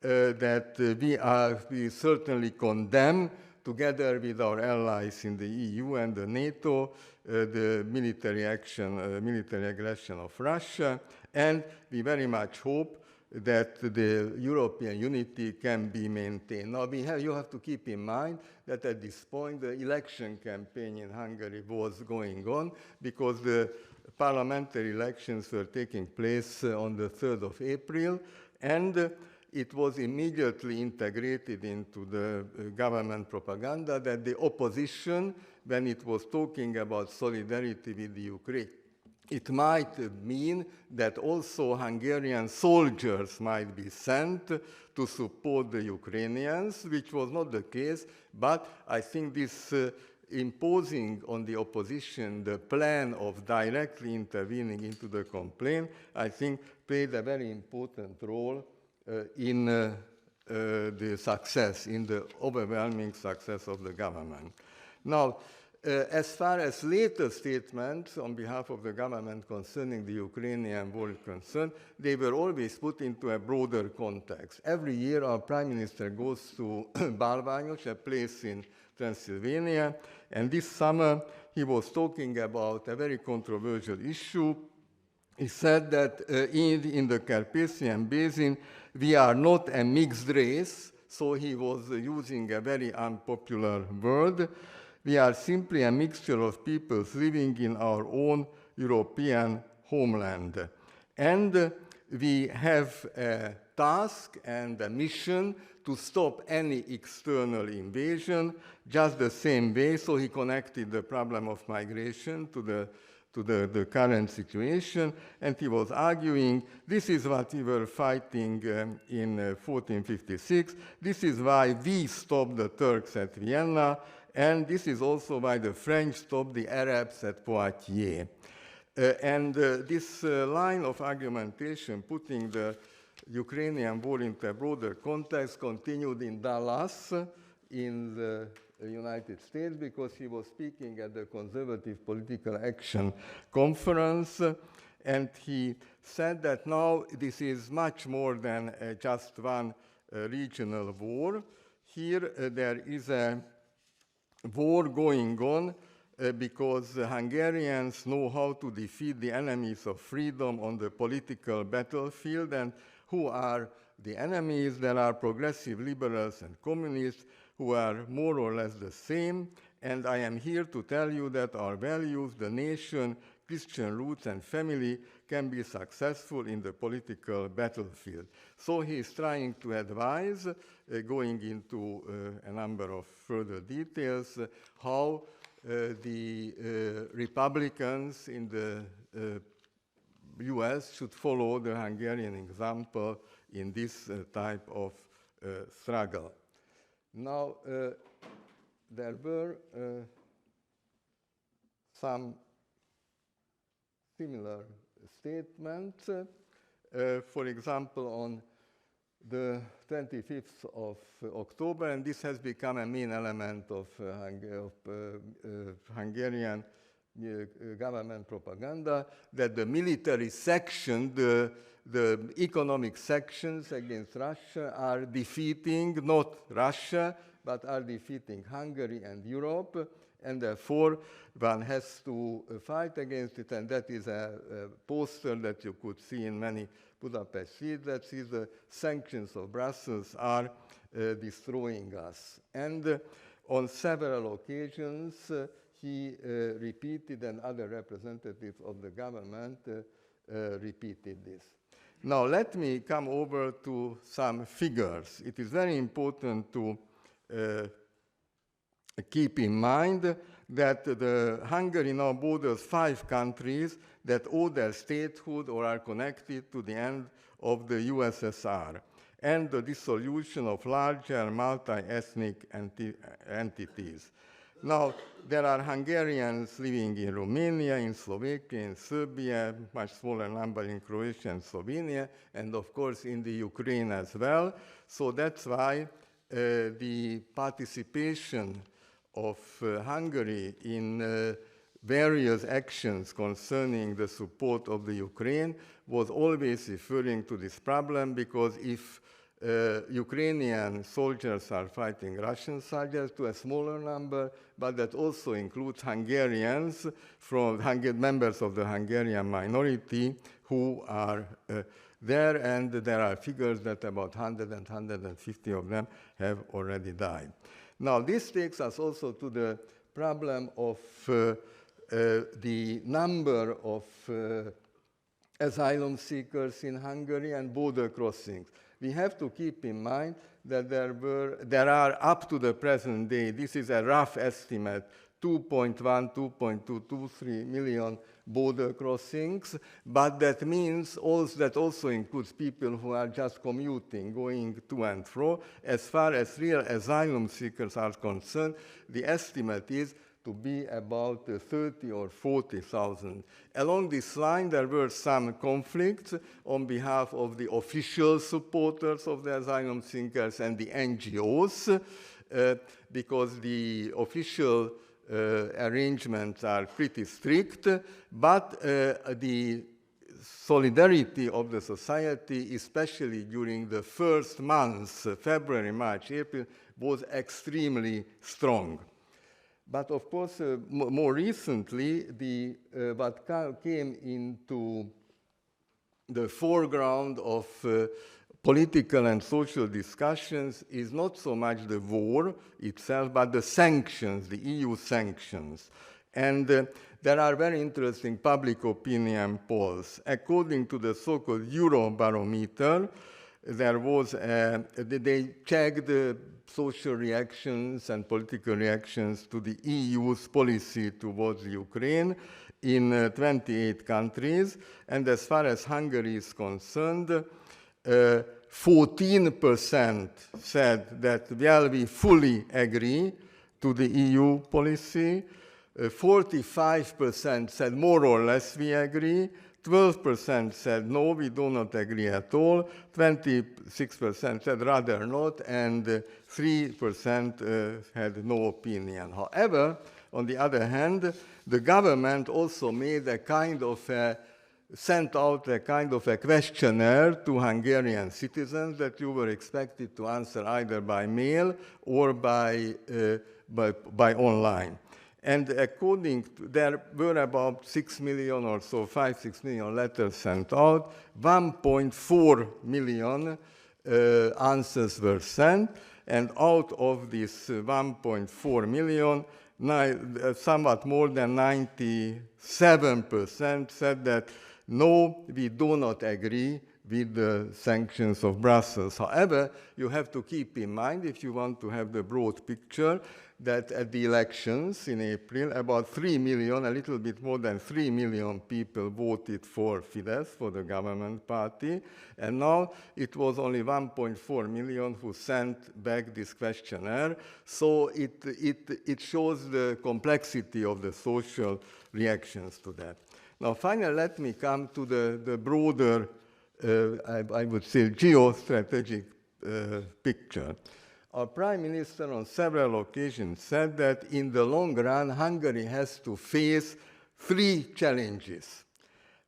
that we certainly condemn, together with our allies in the EU and the NATO, the military aggression of Russia, and we very much hope that the European unity can be maintained. Now, you have to keep in mind that at this point, the election campaign in Hungary was going on, because the parliamentary elections were taking place on the 3rd of April, and it was immediately integrated into the government propaganda that the opposition, when it was talking about solidarity with the Ukraine, it might mean that also Hungarian soldiers might be sent to support the Ukrainians, which was not the case, but I think this imposing on the opposition the plan of directly intervening into the complaint, I think played a very important role in the success, in the overwhelming success of the government. Now, as far as later statements on behalf of the government concerning the Ukrainian war is concerned, they were always put into a broader context. Every year, our Prime Minister goes to Bálványos, a place in Transylvania, and this summer he was talking about a very controversial issue. He said that in the Carpathian Basin, we are not a mixed race, so he was using a very unpopular word. We are simply a mixture of peoples living in our own European homeland. And we have a task and a mission to stop any external invasion, just the same way. So he connected the problem of migration to the current situation, and he was arguing, this is what we were fighting in 1456, this is why we stopped the Turks at Vienna, and this is also why the French stopped the Arabs at Poitiers. This line of argumentation, putting the Ukrainian war into a broader context, continued in Dallas, in the United States, because he was speaking at the Conservative Political Action Conference, and he said that now this is much more than just one regional war. Here there is a war going on because Hungarians know how to defeat the enemies of freedom on the political battlefield. And who are the enemies? There are progressive liberals and communists who are more or less the same. And I am here to tell you that our values, the nation, Christian roots, and family can be successful in the political battlefield. So he is trying to advise, going into a number of further details, how the Republicans in the US should follow the Hungarian example in this type of struggle. Now, there were some similar statements. For example, on the 25th of October, and this has become a main element of Hungarian government propaganda, that the military section, the economic sections against Russia are defeating not Russia, but are defeating Hungary and Europe, and therefore one has to fight against it, and that is a poster that you could see in many Budapest streets that says the sanctions of Brussels are destroying us. And on several occasions, he repeated, and other representatives of the government repeated this. Now, let me come over to some figures. It is very important to keep in mind that Hungary now borders 5 countries that owe their statehood or are connected to the end of the USSR and the dissolution of larger multi-ethnic entities. Now, there are Hungarians living in Romania, in Slovakia, in Serbia, much smaller number in Croatia and Slovenia, and of course in the Ukraine as well. So that's why the participation of Hungary in various actions concerning the support of the Ukraine was always referring to this problem, because if Ukrainian soldiers are fighting Russian soldiers to a smaller number, but that also includes Hungarians from members of the Hungarian minority who are there, and there are figures that about 100 and 150 of them have already died. Now, this takes us also to the problem of the number of asylum seekers in Hungary and border crossings. We have to keep in mind that there are up to the present day, this is a rough estimate, 2.1, 2.2, 2.3 million border crossings, but that means that also includes people who are just commuting, going to and fro. As far as real asylum seekers are concerned, the estimate is to be about 30 or 40,000. Along this line, there were some conflicts on behalf of the official supporters of the asylum seekers and the NGOs, because the official arrangements are pretty strict, but the solidarity of the society, especially during the first months, February, March, April, was extremely strong. But of course, more recently, what came into the foreground of political and social discussions is not so much the war itself, but the sanctions, the EU sanctions. And there are very interesting public opinion polls. According to the so-called Eurobarometer, there was they checked the social reactions and political reactions to the EU's policy towards Ukraine in 28 countries. And as far as Hungary is concerned, 14% said that, well, we fully agree to the EU policy. 45% said more or less we agree. 12% said no, we do not agree at all. 26% said rather not, and 3% had no opinion. However, on the other hand, the government also made a kind of sent out a kind of a questionnaire to Hungarian citizens that you were expected to answer either by mail or by online. And according to, there were about 6 million or so, 5-6 million letters sent out. 1.4 million answers were sent, and out of this 1.4 million, somewhat more than 97% said that no, we do not agree with the sanctions of Brussels. However, you have to keep in mind, if you want to have the broad picture, that at the elections in April, about 3 million, a little bit more than 3 million people voted for Fidesz, for the government party, and now it was only 1.4 million who sent back this questionnaire. So it shows the complexity of the social reactions to that. Now, finally, let me come to the broader, I would say, geostrategic picture. Our Prime Minister on several occasions said that in the long run, Hungary has to face 3 challenges.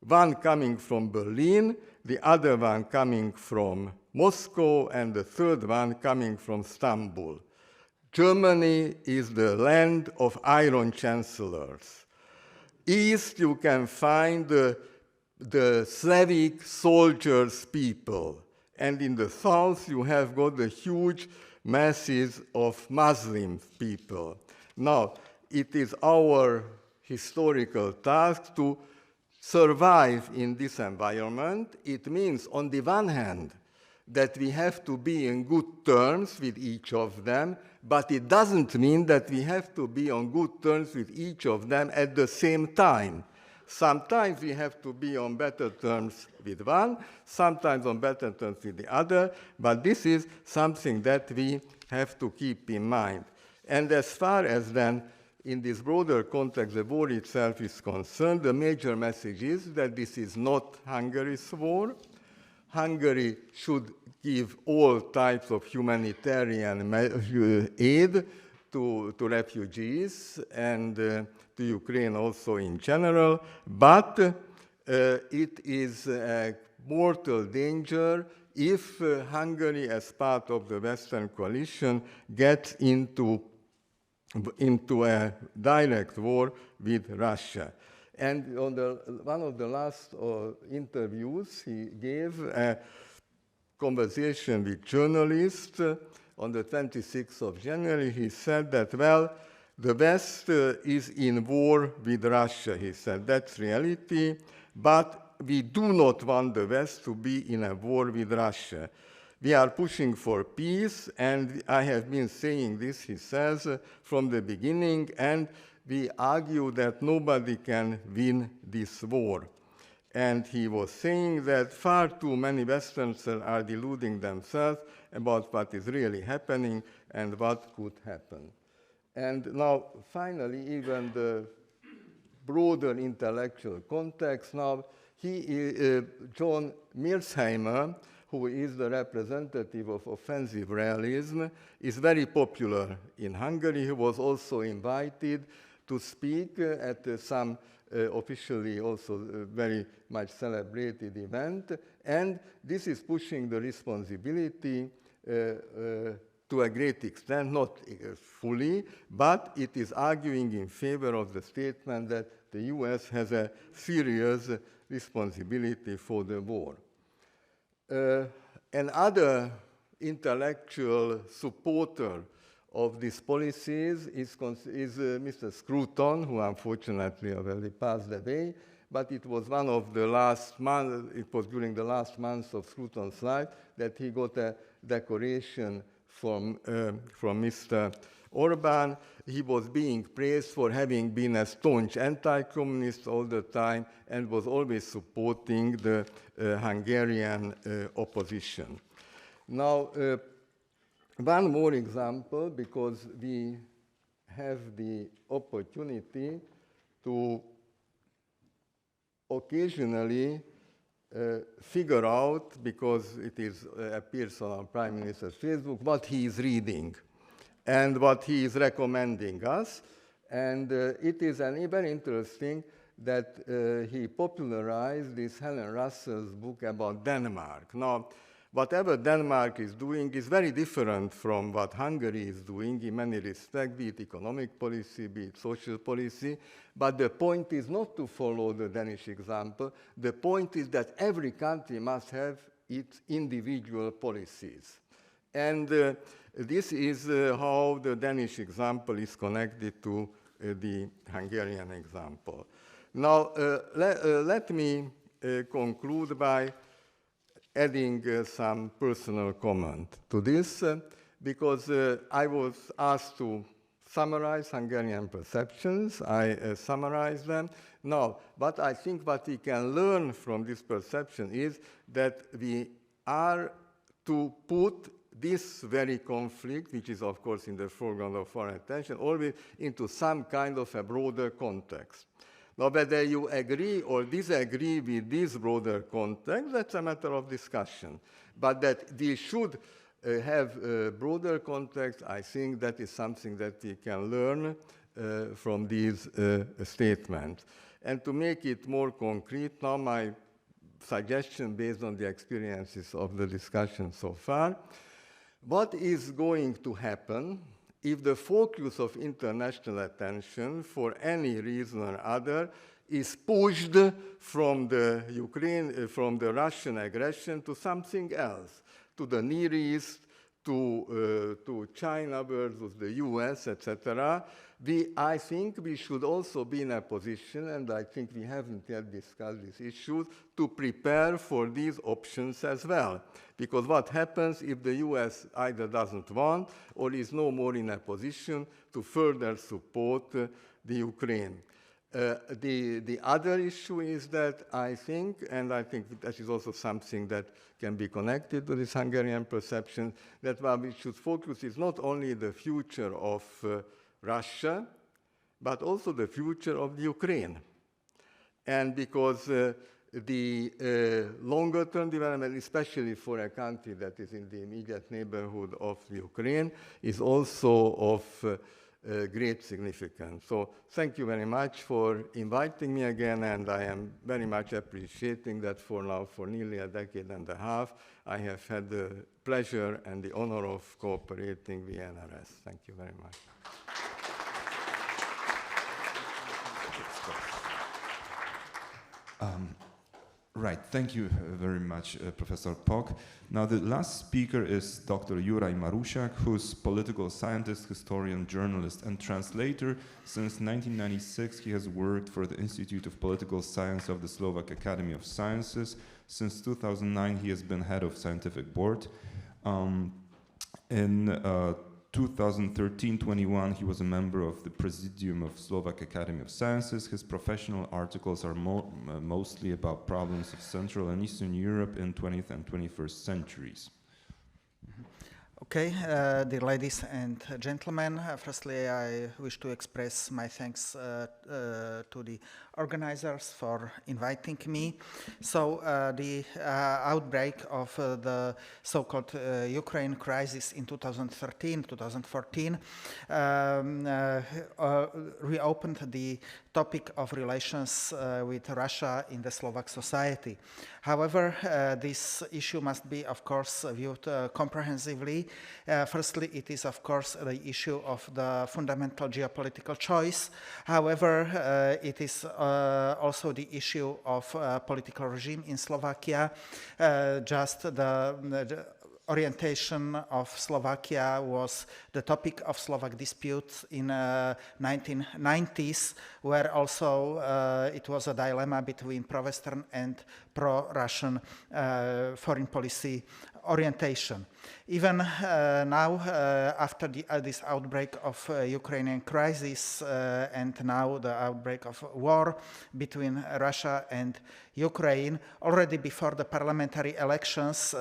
One coming from Berlin, the other one coming from Moscow, and the third one coming from Istanbul. Germany is the land of iron chancellors. East, you can find the Slavic soldiers people. And in the south, you have got the huge masses of Muslim people. Now, it is our historical task to survive in this environment. It means, on the one hand, that we have to be in good terms with each of them, but it doesn't mean that we have to be on good terms with each of them at the same time. Sometimes we have to be on better terms with one, sometimes on better terms with the other, but this is something that we have to keep in mind. And as far as then, in this broader context, the war itself is concerned, the major message is that this is not Hungary's war. Hungary should give all types of humanitarian aid to refugees and to Ukraine also in general, but it is a mortal danger if Hungary, as part of the Western coalition, gets into a direct war with Russia. And on one of the last interviews he gave, a conversation with journalists on the 26th of January, he said that, well, the West is in war with Russia, he said. That's reality, but we do not want the West to be in a war with Russia. We are pushing for peace, and I have been saying this, he says, from the beginning, and we argue that nobody can win this war. And he was saying that far too many Westerners are deluding themselves about what is really happening and what could happen. And now, finally, even the broader intellectual context, now, John Mearsheimer, who is the representative of offensive realism, is very popular in Hungary. He was also invited to speak at some officially also very much celebrated event. And this is pushing the responsibility to a great extent, not fully, but it is arguing in favor of the statement that the US has a serious responsibility for the war. Another intellectual supporter of these policies is Mr. Scruton, who unfortunately already passed away, but it was one of the last months, it was during the last months of Scruton's life that he got a decoration from Mr. Orbán. He was being praised for having been a staunch anti-communist all the time and was always supporting the Hungarian opposition. Now, one more example, because we have the opportunity to occasionally figure out, because it appears on our Prime Minister's Facebook, what he is reading and what he is recommending us. And it is very interesting that he popularized this Helen Russell's book about Denmark. Now, whatever Denmark is doing is very different from what Hungary is doing in many respects, be it economic policy, be it social policy. But the point is not to follow the Danish example. The point is that every country must have its individual policies. And this is how the Danish example is connected to the Hungarian example. Now, let me conclude by adding some personal comment to this, because I was asked to summarize Hungarian perceptions. I summarized them. Now, but I think what we can learn from this perception is that we are to put this very conflict, which is of course in the foreground of foreign attention, always into some kind of a broader context. Now, whether you agree or disagree with this broader context, that's a matter of discussion. But that we should have a broader context, I think that is something that we can learn from these statements. And to make it more concrete, now my suggestion based on the experiences of the discussion so far, what is going to happen if the focus of international attention, for any reason or other, is pushed from the Russian aggression to something else, to the Near East, to China versus the US, etc. I think we should also be in a position, and I think we haven't yet discussed these issues, to prepare for these options as well. Because what happens if the US either doesn't want or is no more in a position to further support the Ukraine? The other issue is that I think, and I think that is also something that can be connected to this Hungarian perception, that what we should focus is not only the future of Russia, but also the future of the Ukraine. And because the longer-term development, especially for a country that is in the immediate neighborhood of the Ukraine, is also of great significance. So thank you very much for inviting me again, and I am very much appreciating that for nearly a decade and a half, I have had the pleasure and the honor of cooperating with ENRS. Thank you very much. Right, thank you very much, Professor Pok. Now the last speaker is Dr. Juraj Marušiak, who's political scientist, historian, journalist, and translator. Since 1996, he has worked for the Institute of Political Science of the Slovak Academy of Sciences. Since 2009, he has been head of scientific board. In 2013-21, he was a member of the Presidium of Slovak Academy of Sciences. His professional articles are mostly about problems of Central and Eastern Europe in 20th and 21st centuries. Okay, dear ladies and gentlemen, firstly I wish to express my thanks to the organizers for inviting me. So the outbreak of the so-called Ukraine crisis in 2013-2014 reopened the topic of relations with Russia in the Slovak society. However, this issue must be, of course, viewed comprehensively. Firstly, it is, of course, the issue of the fundamental geopolitical choice. However, it is also the issue of political regime in Slovakia. Just the orientation of Slovakia was the topic of Slovak disputes in 1990s, where also it was a dilemma between pro-Western and pro-Russian foreign policy orientation. Even now, after this outbreak of Ukrainian crisis and now the outbreak of war between Russia and Ukraine, already before the parliamentary elections,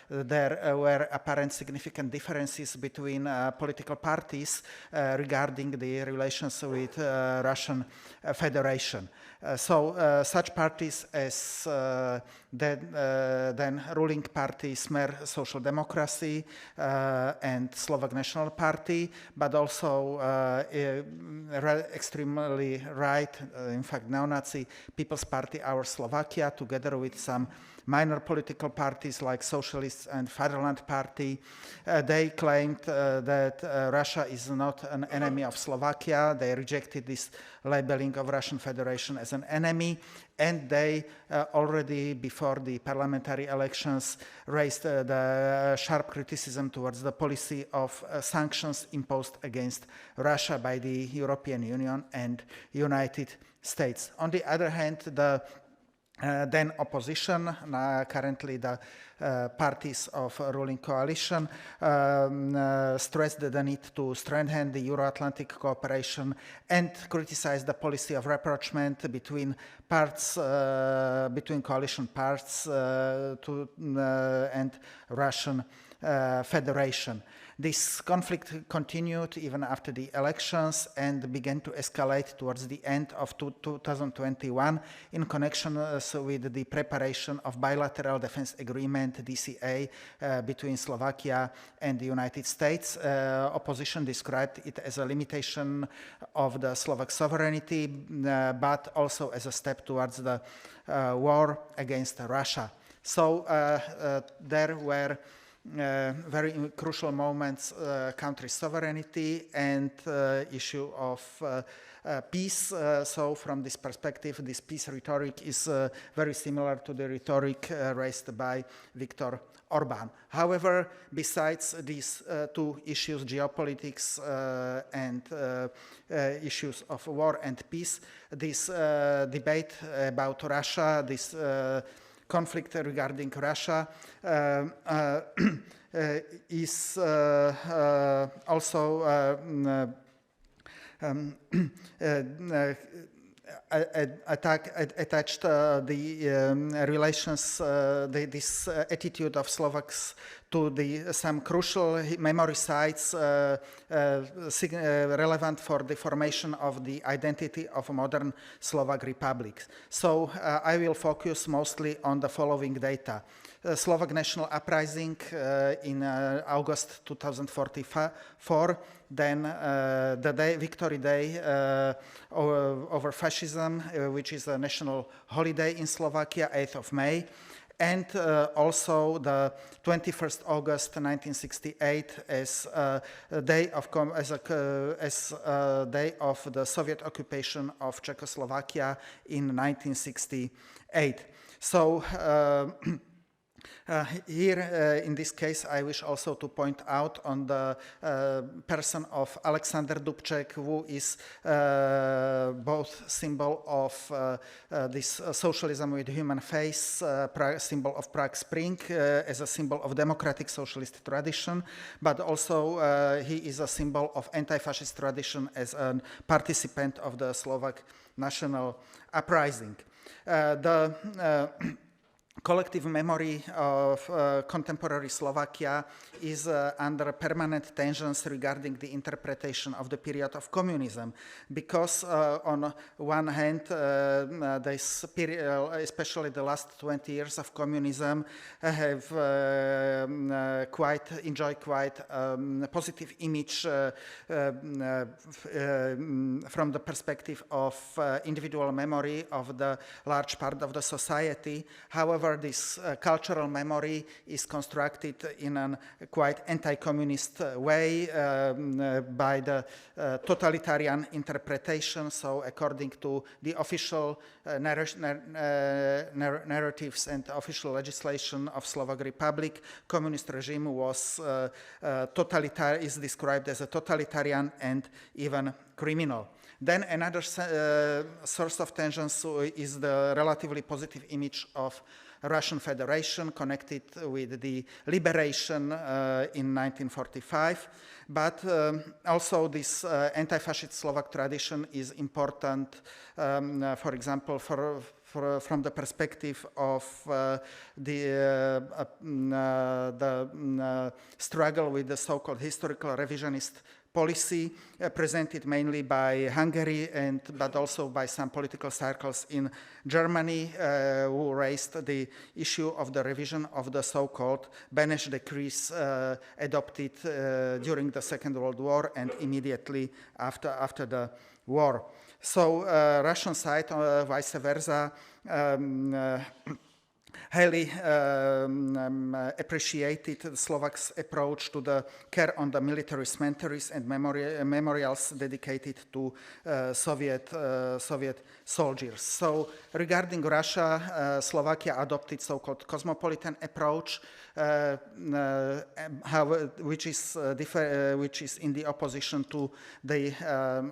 there were apparent significant differences between political parties regarding the relations with Russian Federation. So such parties as then ruling party Smer Social Democracy and Slovak National Party, but also extremely right, in fact neo-Nazi People's Party Our Slovakia, together with some minor political parties like Socialists and Fatherland Party. They claimed that Russia is not an enemy of Slovakia. They rejected this labeling of Russian Federation as an enemy, and they already before the parliamentary elections raised the sharp criticism towards the policy of sanctions imposed against Russia by the European Union and United States. On the other hand, the then opposition, currently the parties of ruling coalition, stressed the need to strengthen the Euro-Atlantic cooperation and criticize the policy of rapprochement between parts, between coalition parts and Russian Federation. This conflict continued even after the elections and began to escalate towards the end of 2021 in connection with the preparation of bilateral defense agreement, DCA, between Slovakia and the United States. Opposition described it as a limitation of the Slovak sovereignty, but also as a step towards the war against Russia. So there were very crucial moments, country sovereignty and issue of peace. So from this perspective, this peace rhetoric is very similar to the rhetoric raised by Viktor Orbán. However, besides these two issues, geopolitics and issues of war and peace, this debate about Russia, this conflict regarding Russia is also attached the relations, this attitude of Slovaks to some crucial memory sites relevant for the formation of the identity of modern Slovak republics. So I will focus mostly on the following data. Slovak national uprising in August 2044 than the Victory Day over fascism, which is a national holiday in Slovakia, 8th of May. And also the 21st August 1968 as a day of the Soviet occupation of Czechoslovakia in 1968. So here, in this case, I wish also to point out on the person of Alexander Dubček, who is both symbol of this socialism with human face, symbol of Prague Spring, as a symbol of democratic socialist tradition, but also he is a symbol of anti-fascist tradition as a participant of the Slovak national uprising. The collective memory of contemporary Slovakia is under permanent tensions regarding the interpretation of the period of communism, because on one hand, this period, especially the last 20 years of communism, have enjoyed quite positive image from the perspective of individual memory of the large part of the society. However, this cultural memory is constructed in a quite anti-communist way by the totalitarian interpretation. So according to the official narratives and official legislation of Slovak Republic, communist regime was is described as a totalitarian and even criminal. Then another source of tensions is the relatively positive image of Russian Federation connected with the liberation in 1945, but also this anti-fascist Slovak tradition is important, for example, from the perspective of the struggle with the so-called historical revisionist policy presented mainly by Hungary but also by some political circles in Germany who raised the issue of the revision of the so-called Beneš decrees adopted during the Second World War and immediately after the war. So Russian side, vice versa, highly appreciated the Slovaks' approach to the care on the military cemeteries and memorials dedicated to Soviet soldiers. So regarding Russia, Slovakia adopted so-called cosmopolitan approach, which is in the opposition to the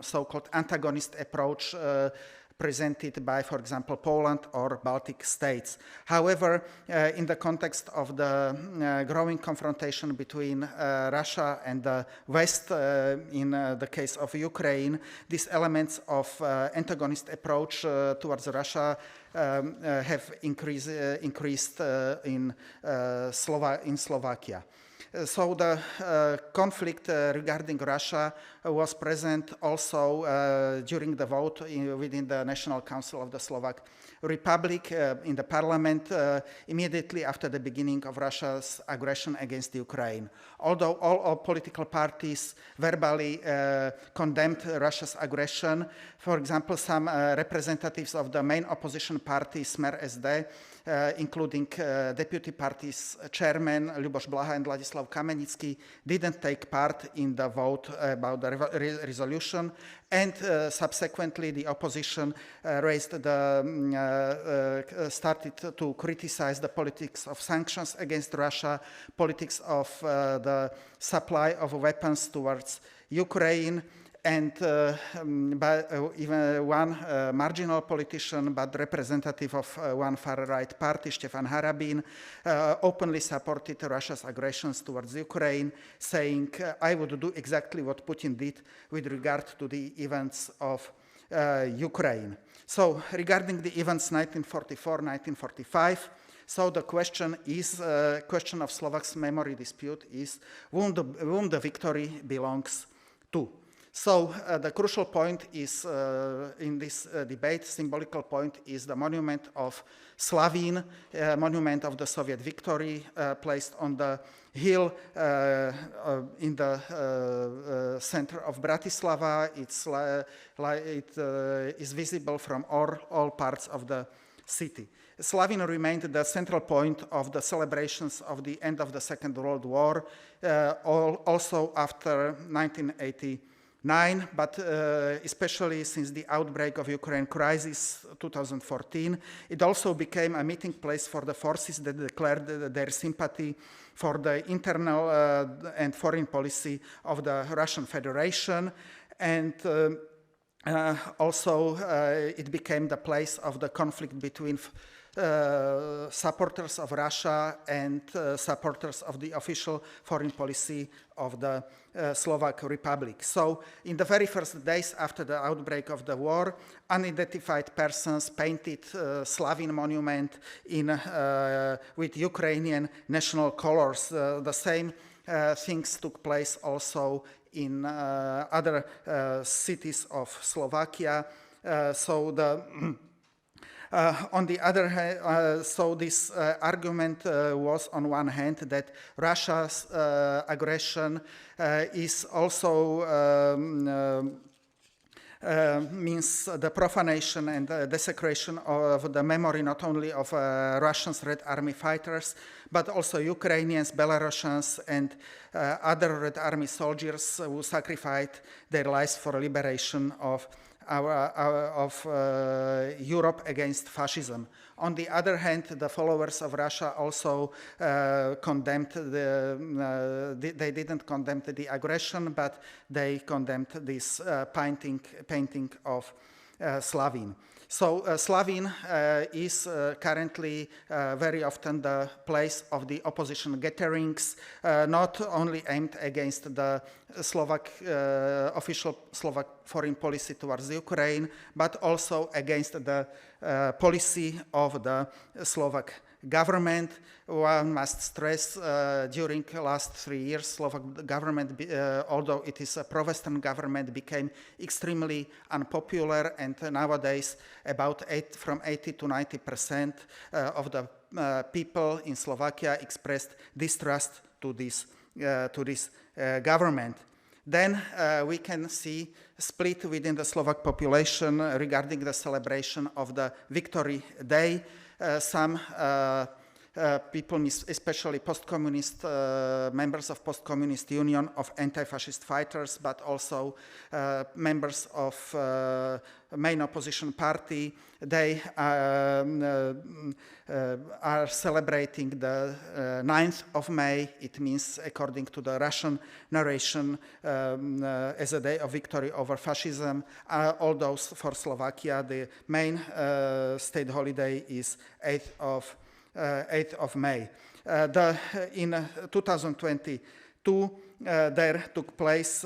so-called antagonist approach presented by, for example, Poland or Baltic states. However, in the context of the growing confrontation between Russia and the West, in the case of Ukraine, these elements of antagonist approach towards Russia have increased in Slovakia. So the conflict regarding Russia was present also during the vote within the National Council of the Slovak Republic in the parliament immediately after the beginning of Russia's aggression against Ukraine. Although all political parties verbally condemned Russia's aggression, for example, some representatives of the main opposition party, Smer SD, including deputy party's chairman Ľuboš Blaha and Ladislav Kamenický, didn't take part in the vote about the resolution, and subsequently the opposition started to criticize the politics of sanctions against Russia, politics of the supply of weapons towards Ukraine, and even one marginal politician, but representative of one far-right party, Štefan Harabin, openly supported Russia's aggressions towards Ukraine, saying, I would do exactly what Putin did with regard to the events of Ukraine. So regarding the events 1944-1945, so the question of Slovaks' memory dispute is whom the victory belongs to. So the crucial point is in this debate, symbolical point is the monument of Slavín, monument of the Soviet victory, placed on the hill in the center of Bratislava. It is visible from all parts of the city. Slavín remained the central point of the celebrations of the end of the Second World War, also after 1989, but especially since the outbreak of Ukraine crisis 2014. It also became a meeting place for the forces that declared their sympathy for the internal and foreign policy of the Russian Federation, and also it became the place of the conflict between supporters of Russia and supporters of the official foreign policy of the Slovak Republic. So in the very first days after the outbreak of the war, unidentified persons painted Slavín monument with Ukrainian national colors. The same things took place also in other cities of Slovakia. On the other hand, so this argument was on one hand that Russia's aggression is also means the profanation and desecration of the memory not only of Russians Red Army fighters, but also Ukrainians, Belarusians, and other Red Army soldiers who sacrificed their lives for liberation of Europe against fascism. On the other hand, the followers of Russia also condemned they didn't condemn the aggression, but they condemned this painting of Slavín. So Slavín is currently very often the place of the opposition gatherings, not only aimed against the Slovak official Slovak foreign policy towards Ukraine, but also against the policy of the Slovak government. One must stress during the last 3 years, Slovak government, although it is a pro-Western government, became extremely unpopular, and nowadays about from 80 to 90% of the people in Slovakia expressed distrust to this government. Then we can see split within the Slovak population regarding the celebration of the Victory Day. Some people, especially post-communist members of post-communist union of anti-fascist fighters, but also members of main opposition party, they are celebrating the 9th of May. It means, according to the Russian narration, as a day of victory over fascism. Although for Slovakia, the main state holiday is 8th of May. In 2022, there took place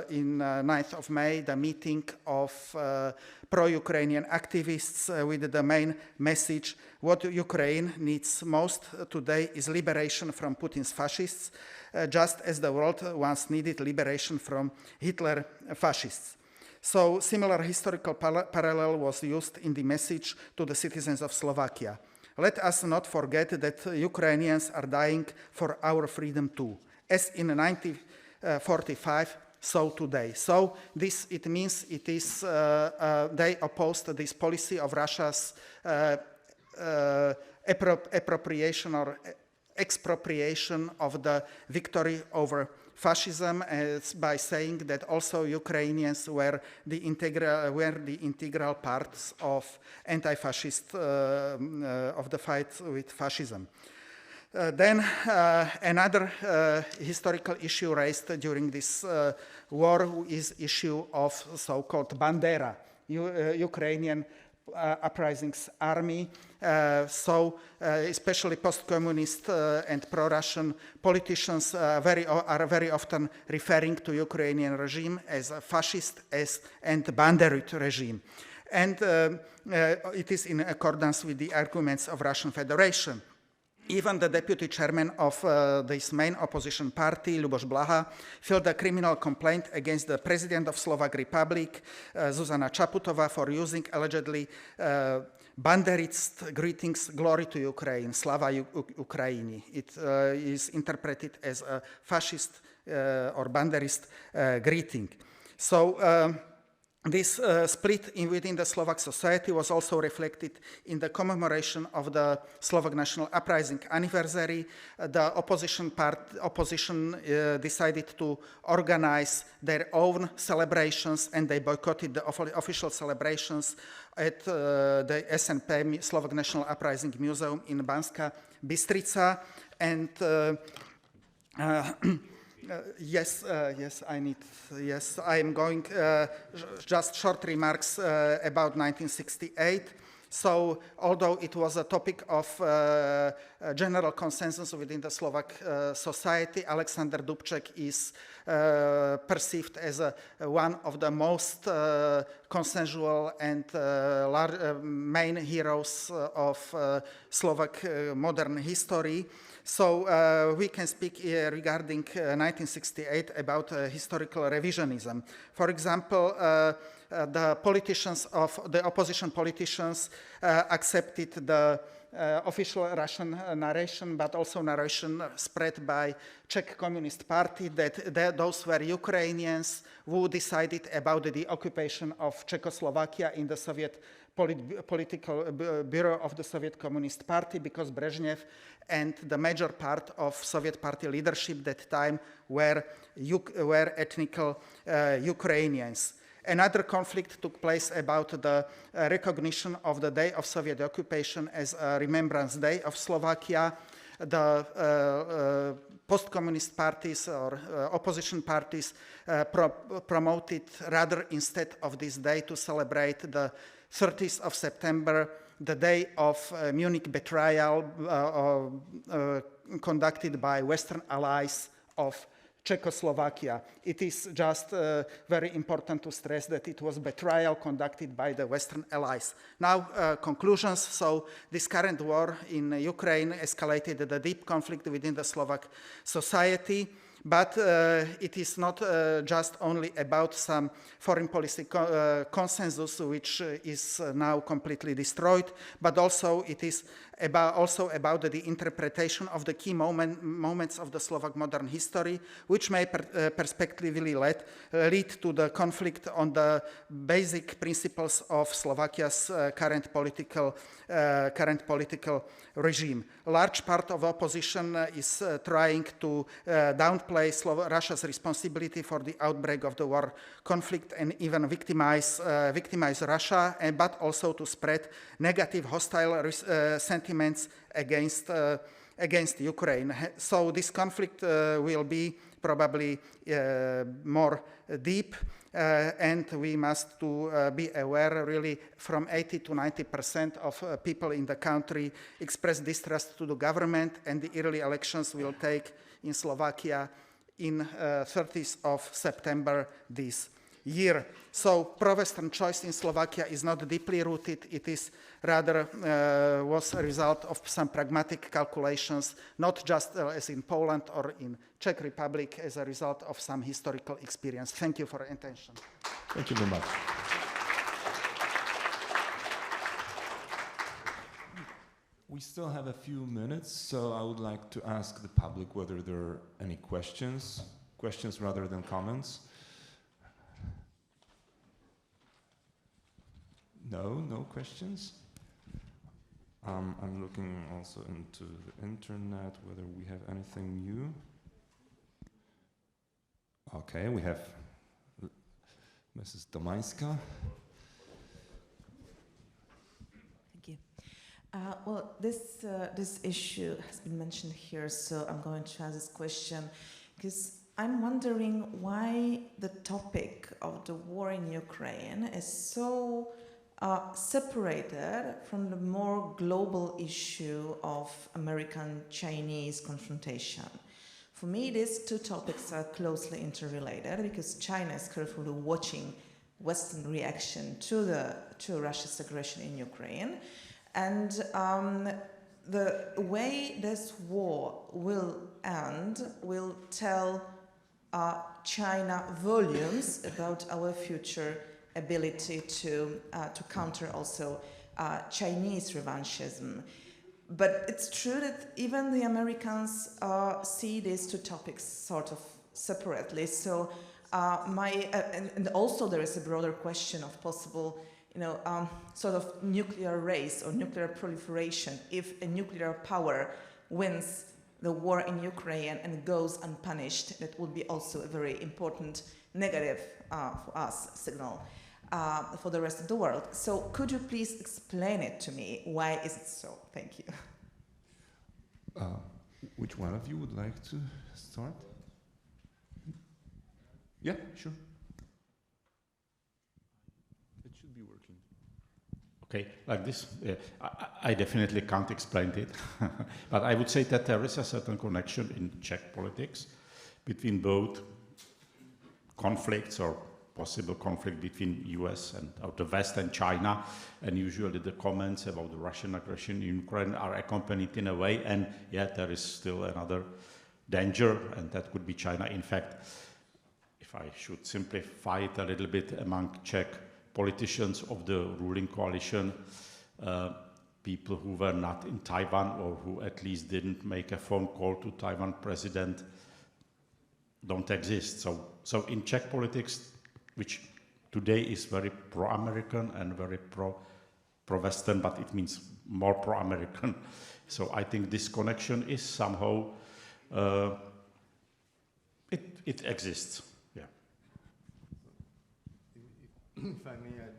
in 9th of May the meeting of pro-Ukrainian activists with the main message: what Ukraine needs most today is liberation from Putin's fascists, just as the world once needed liberation from Hitler fascists. So similar historical parallel was used in the message to the citizens of Slovakia. Let us not forget that Ukrainians are dying for our freedom too. As in 1945, so today. So it means it is they opposed this policy of Russia's appropriation or expropriation of the victory over fascism, by saying that also Ukrainians were the integral parts of anti-fascist of the fight with fascism. Then another historical issue raised during this war is issue of so-called Bandera, Ukrainian uprisings army. Especially post-communist and pro-Russian politicians are very often referring to Ukrainian regime as a fascist and Banderit regime. And it is in accordance with the arguments of Russian Federation. Even the deputy chairman of this main opposition party, Luboš Blaha, filed a criminal complaint against the president of Slovak Republic, Zuzana Čaputová, for using allegedly Banderist greetings, glory to Ukraine, Slava Ukraini. It is interpreted as a fascist or Banderist greeting. So this split within the Slovak society was also reflected in the commemoration of the Slovak National Uprising anniversary. The opposition decided to organize their own celebrations, and they boycotted the official celebrations at the SNP, Slovak National Uprising Museum in Banská Bystrica. And I am going just short remarks about 1968. So, although it was a topic of general consensus within the Slovak society, Alexander Dubček is perceived as one of the most consensual and main heroes of Slovak modern history. So we can speak regarding 1968 about historical revisionism. For example, the politicians of the opposition politicians accepted the official Russian narration, but also narration spread by Czech Communist Party that those were Ukrainians who decided about the occupation of Czechoslovakia in the Soviet political bureau of the Soviet Communist Party, because Brezhnev and the major part of Soviet party leadership that time were ethnical Ukrainians. Another conflict took place about the recognition of the day of Soviet occupation as a Remembrance Day of Slovakia. The post-communist parties or opposition parties promoted rather instead of this day to celebrate the 30th of September, the day of Munich betrayal conducted by Western allies of Czechoslovakia. It is just very important to stress that it was betrayal conducted by the Western allies. Now, conclusions. So, this current war in Ukraine escalated the deep conflict within the Slovak society. But it is not just only about some foreign policy consensus, which is now completely destroyed, but also it is about the interpretation of the key moments of the Slovak modern history, which may perspectively lead to the conflict on the basic principles of Slovakia's current political regime. A large part of opposition is trying to downplay Russia's responsibility for the outbreak of the war conflict and even victimize Russia, but also to spread negative hostile sentiments against Ukraine. So this conflict will be probably more deep, and we must be aware really from 80 to 90% of people in the country express distrust to the government, and the early elections will take in Slovakia in 30th of September this year. So pro-Western choice in Slovakia is not deeply rooted. It is rather was a result of some pragmatic calculations, not just as in Poland or in Czech Republic, as a result of some historical experience. Thank you for your attention. Thank you very much. We still have a few minutes, so I would like to ask the public whether there are any questions rather than comments. No questions? I'm looking also into the internet, whether we have anything new. Okay, we have Mrs. Domańska. Thank you. Well, this issue has been mentioned here, so I'm going to ask this question because I'm wondering why the topic of the war in Ukraine is so separated from the more global issue of American-Chinese confrontation. For me, these two topics are closely interrelated because China is carefully watching Western reaction to Russia's aggression in Ukraine. And the way this war will end will tell China volumes about our future ability to counter also Chinese revanchism. But it's true that even the Americans see these two topics sort of separately. So and also there is a broader question of possible, sort of nuclear race or nuclear proliferation. If a nuclear power wins the war in Ukraine and goes unpunished, that would be also a very important negative for us signal for the rest of the world. So could you please explain it to me? Why is it so? Thank you. Which one of you would like to start? Yeah, sure. It should be working. Okay, like this, I definitely can't explain it, but I would say that there is a certain connection in Czech politics between both conflicts or possible conflict between US and the West and China, and usually the comments about the Russian aggression in Ukraine are accompanied in a way, and yet there is still another danger, and that could be China. In fact, if I should simplify it a little bit, among Czech politicians of the ruling coalition, people who were not in Taiwan or who at least didn't make a phone call to Taiwan president don't exist. So in Czech politics, which today is very pro-American and very pro-Western, but it means more pro-American. So I think this connection is somehow, it exists. If I may add,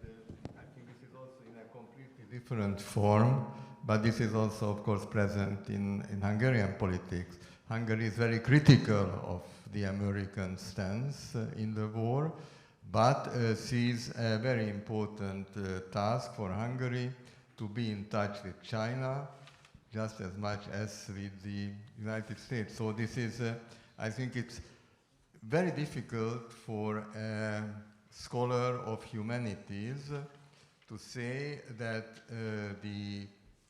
I think this is also in a completely different form, but this is also, of course, present in Hungarian politics. Hungary is very critical of the American stance in the war, but sees a very important task for Hungary to be in touch with China just as much as with the United States. So this is, I think it's very difficult for a scholar of humanities to say that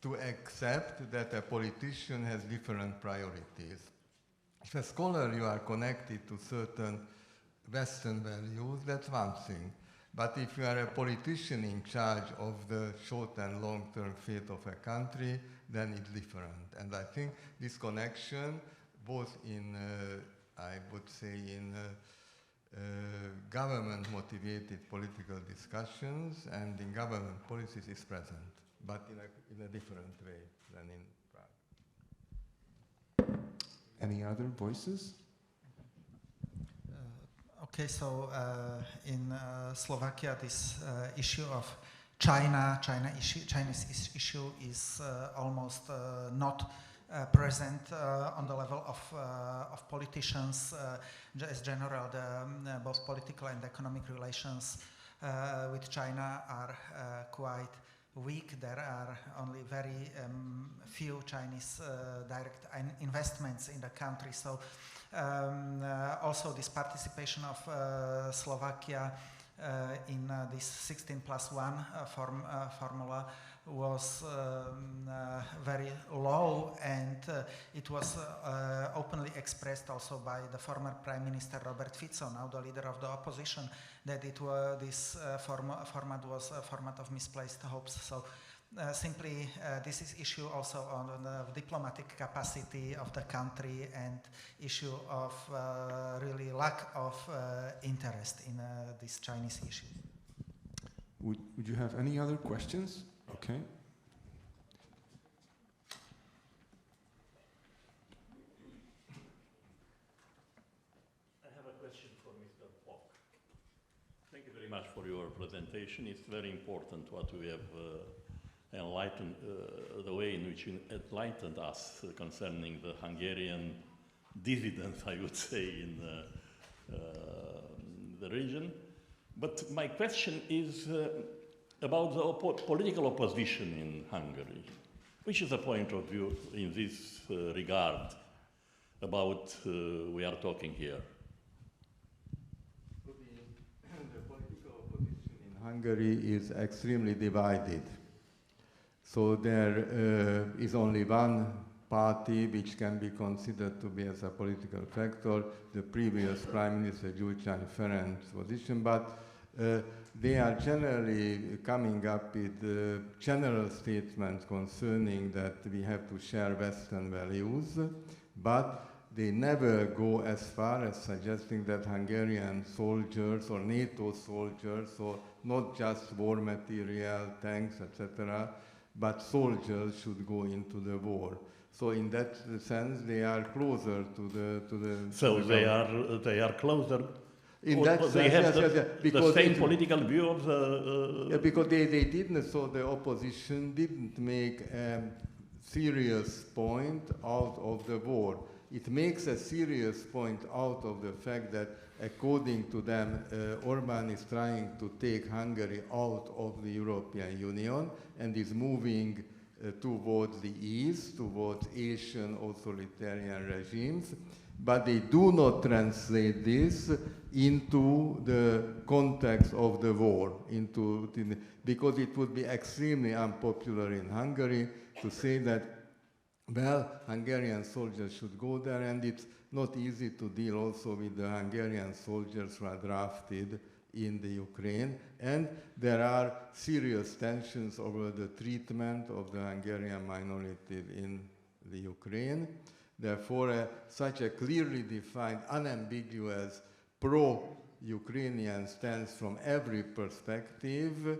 to accept that a politician has different priorities. If a scholar, you are connected to certain Western values, that's one thing. But if you are a politician in charge of the short and long-term fate of a country, then it's different. And I think this connection, both in, I would say, in government-motivated political discussions and in government policies is present, but in a different way than in Prague. Any other voices? Okay, so in Slovakia, this issue of Chinese issue is almost not present on the level of politicians. As general, both political and economic relations with China are quite weak. There are only very few Chinese direct investments in the country. So also this participation of Slovakia in this 16+1 formula was very low, and it was openly expressed also by the former Prime Minister Robert Fico, now the leader of the opposition, that this format was a format of misplaced hopes. So simply this is issue also on the diplomatic capacity of the country and issue of really lack of interest in this Chinese issue. Would you have any other questions? Okay. I have a question for Mr. Pock. Thank you very much for your presentation. It's very important what we have enlightened, the way in which you enlightened us concerning the Hungarian dissidents, I would say, in the region. But my question is about the political opposition in Hungary. Which is the point of view in this regard about we are talking here? The political opposition in Hungary is extremely divided. So there is only one party which can be considered to be as a political factor, the previous Prime Minister Gyurcsány Ferenc's position, but they are generally coming up with general statements concerning that we have to share Western values, but they never go as far as suggesting that Hungarian soldiers or NATO soldiers, or not just war material, tanks, etc., but soldiers should go into the war. So in that sense, they are closer to the. So they are closer. In that sense, they have because the same political view of the. Because they didn't. So the opposition didn't make a serious point out of the war. It makes a serious point out of the fact that, according to them, Orbán is trying to take Hungary out of the European Union and is moving towards the east, towards Asian authoritarian regimes. But they do not translate this into the context of the war, because it would be extremely unpopular in Hungary to say that, well, Hungarian soldiers should go there, and it's not easy to deal also with the Hungarian soldiers who are drafted in the Ukraine. And there are serious tensions over the treatment of the Hungarian minority in the Ukraine. Therefore, such a clearly defined, unambiguous pro-Ukrainian stance from every perspective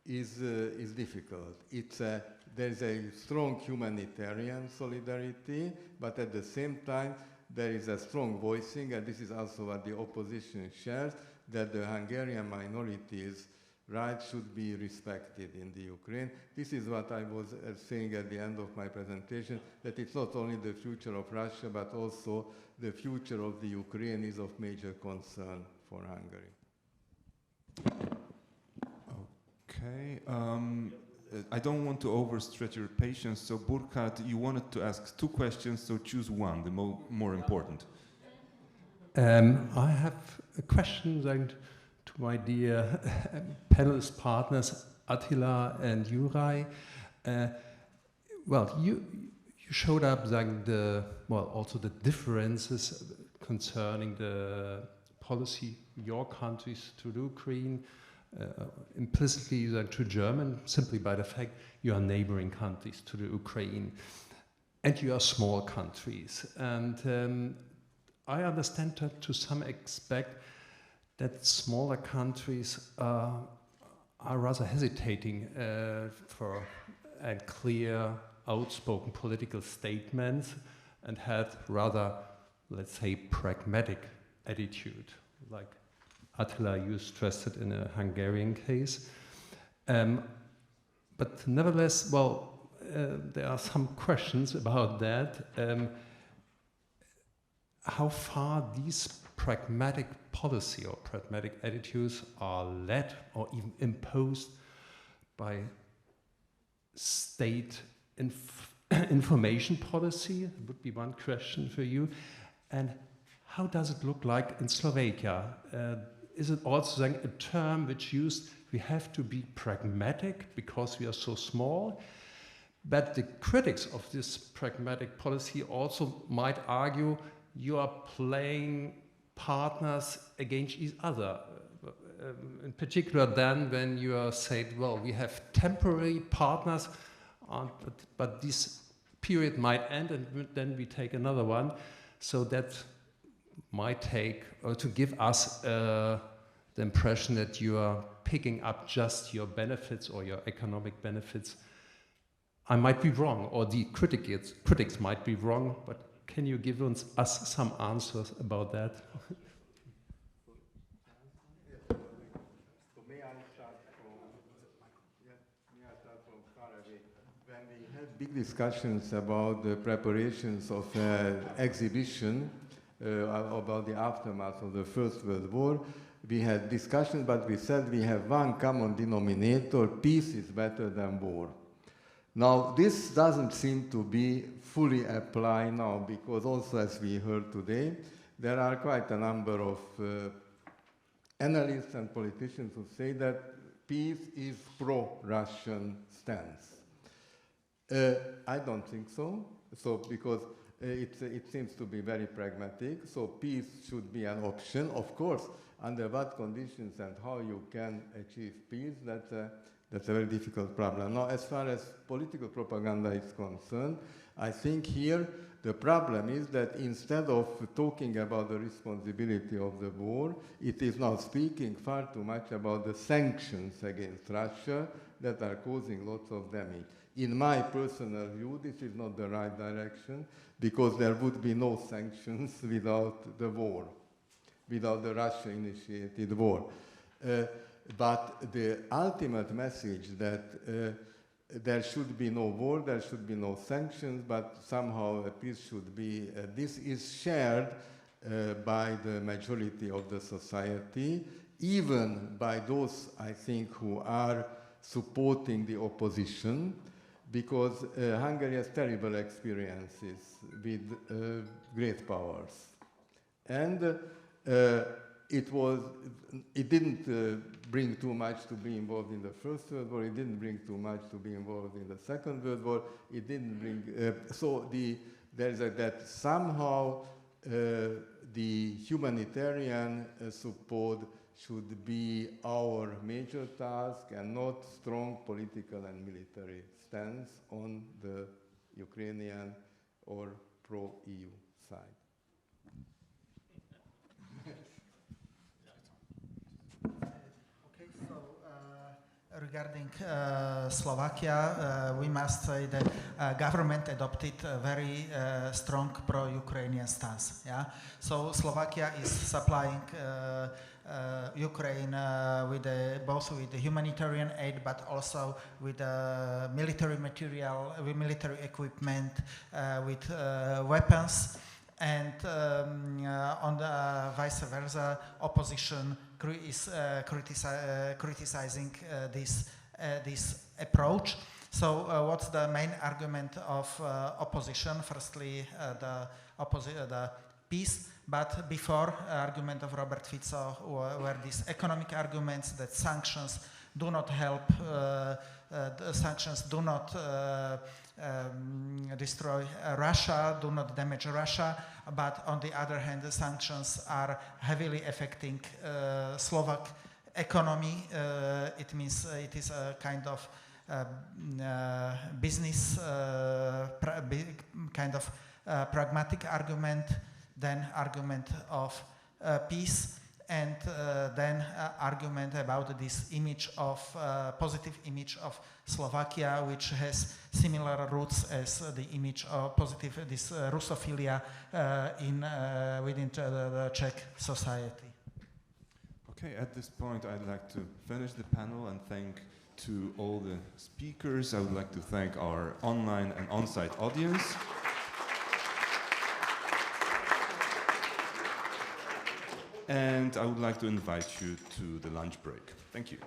is difficult. There is a strong humanitarian solidarity, but at the same time, there is a strong voicing, and this is also what the opposition shares, that the Hungarian minorities' rights should be respected in the Ukraine. This is what I was saying at the end of my presentation, that it's not only the future of Russia, but also the future of the Ukraine is of major concern for Hungary. Okay. I don't want to overstretch your patience, so Burkhard, you wanted to ask 2 questions, so choose one, the more important. I have a question to my dear panelist partners, Attila and Juraj. Well, you showed up also the differences concerning the policy your countries to Ukraine, implicitly to German, simply by the fact you are neighboring countries to the Ukraine, and you are small countries. And I understand to some extent that smaller countries are rather hesitating for a clear, outspoken political statements and had rather, let's say, pragmatic attitude, like Attila, you stressed it in a Hungarian case. But nevertheless, there are some questions about that. How far these pragmatic policy or pragmatic attitudes are led or even imposed by state information policy would be one question for you. And how does it look like in Slovakia? Is it also a term which used, we have to be pragmatic because we are so small? But the critics of this pragmatic policy also might argue you are playing partners against each other. In particular then when you are saying, well, we have temporary partners, but this period might end and then we take another one. So that might take, or to give us the impression that you are picking up just your benefits or your economic benefits. I might be wrong, or the critics might be wrong, but can you give us some answers about that? May I start from far away? When we had big discussions about the preparations of exhibition about the aftermath of the First World War, we had discussions, but we said we have one common denominator: peace is better than war. Now, this doesn't seem to be fully applied now, because also, as we heard today, there are quite a number of analysts and politicians who say that peace is pro-Russian stance. I don't think so. So because it seems to be very pragmatic. So peace should be an option. Of course, under what conditions and how you can achieve peace, that's a very difficult problem. Now, as far as political propaganda is concerned, I think here the problem is that instead of talking about the responsibility of the war, it is now speaking far too much about the sanctions against Russia that are causing lots of damage. In my personal view, this is not the right direction, because there would be no sanctions without the war, without the Russia-initiated war. But the ultimate message that there should be no war, there should be no sanctions, but somehow peace should be, this is shared by the majority of the society, even by those, I think, who are supporting the opposition, because Hungary has terrible experiences with great powers. And it didn't bring too much to be involved in the First World War, it didn't bring too much to be involved in the Second World War, it didn't bring, there's that somehow the humanitarian support should be our major task and not strong political and military stance on the Ukrainian or pro-EU side. Okay, so regarding Slovakia, we must say that government adopted a very strong pro-Ukrainian stance. Yeah, so Slovakia is supplying Ukraine both with the humanitarian aid, but also with military material, with military equipment, with weapons, and on the vice versa, opposition is criticizing this approach. So, what's the main argument of opposition? Firstly, the peace. But before, argument of Robert Fico were these economic arguments that sanctions do not help, sanctions do not destroy Russia, do not damage Russia, but on the other hand, the sanctions are heavily affecting Slovak economy. It means it is a kind of business, kind of pragmatic argument. Then argument of peace, and then argument about this image of positive image of Slovakia, which has similar roots as the image of positive this Russophilia within the Czech society. Okay, at this point I'd like to finish the panel and thank to all the speakers. I would like to thank our online and on-site audience. And I would like to invite you to the lunch break. Thank you.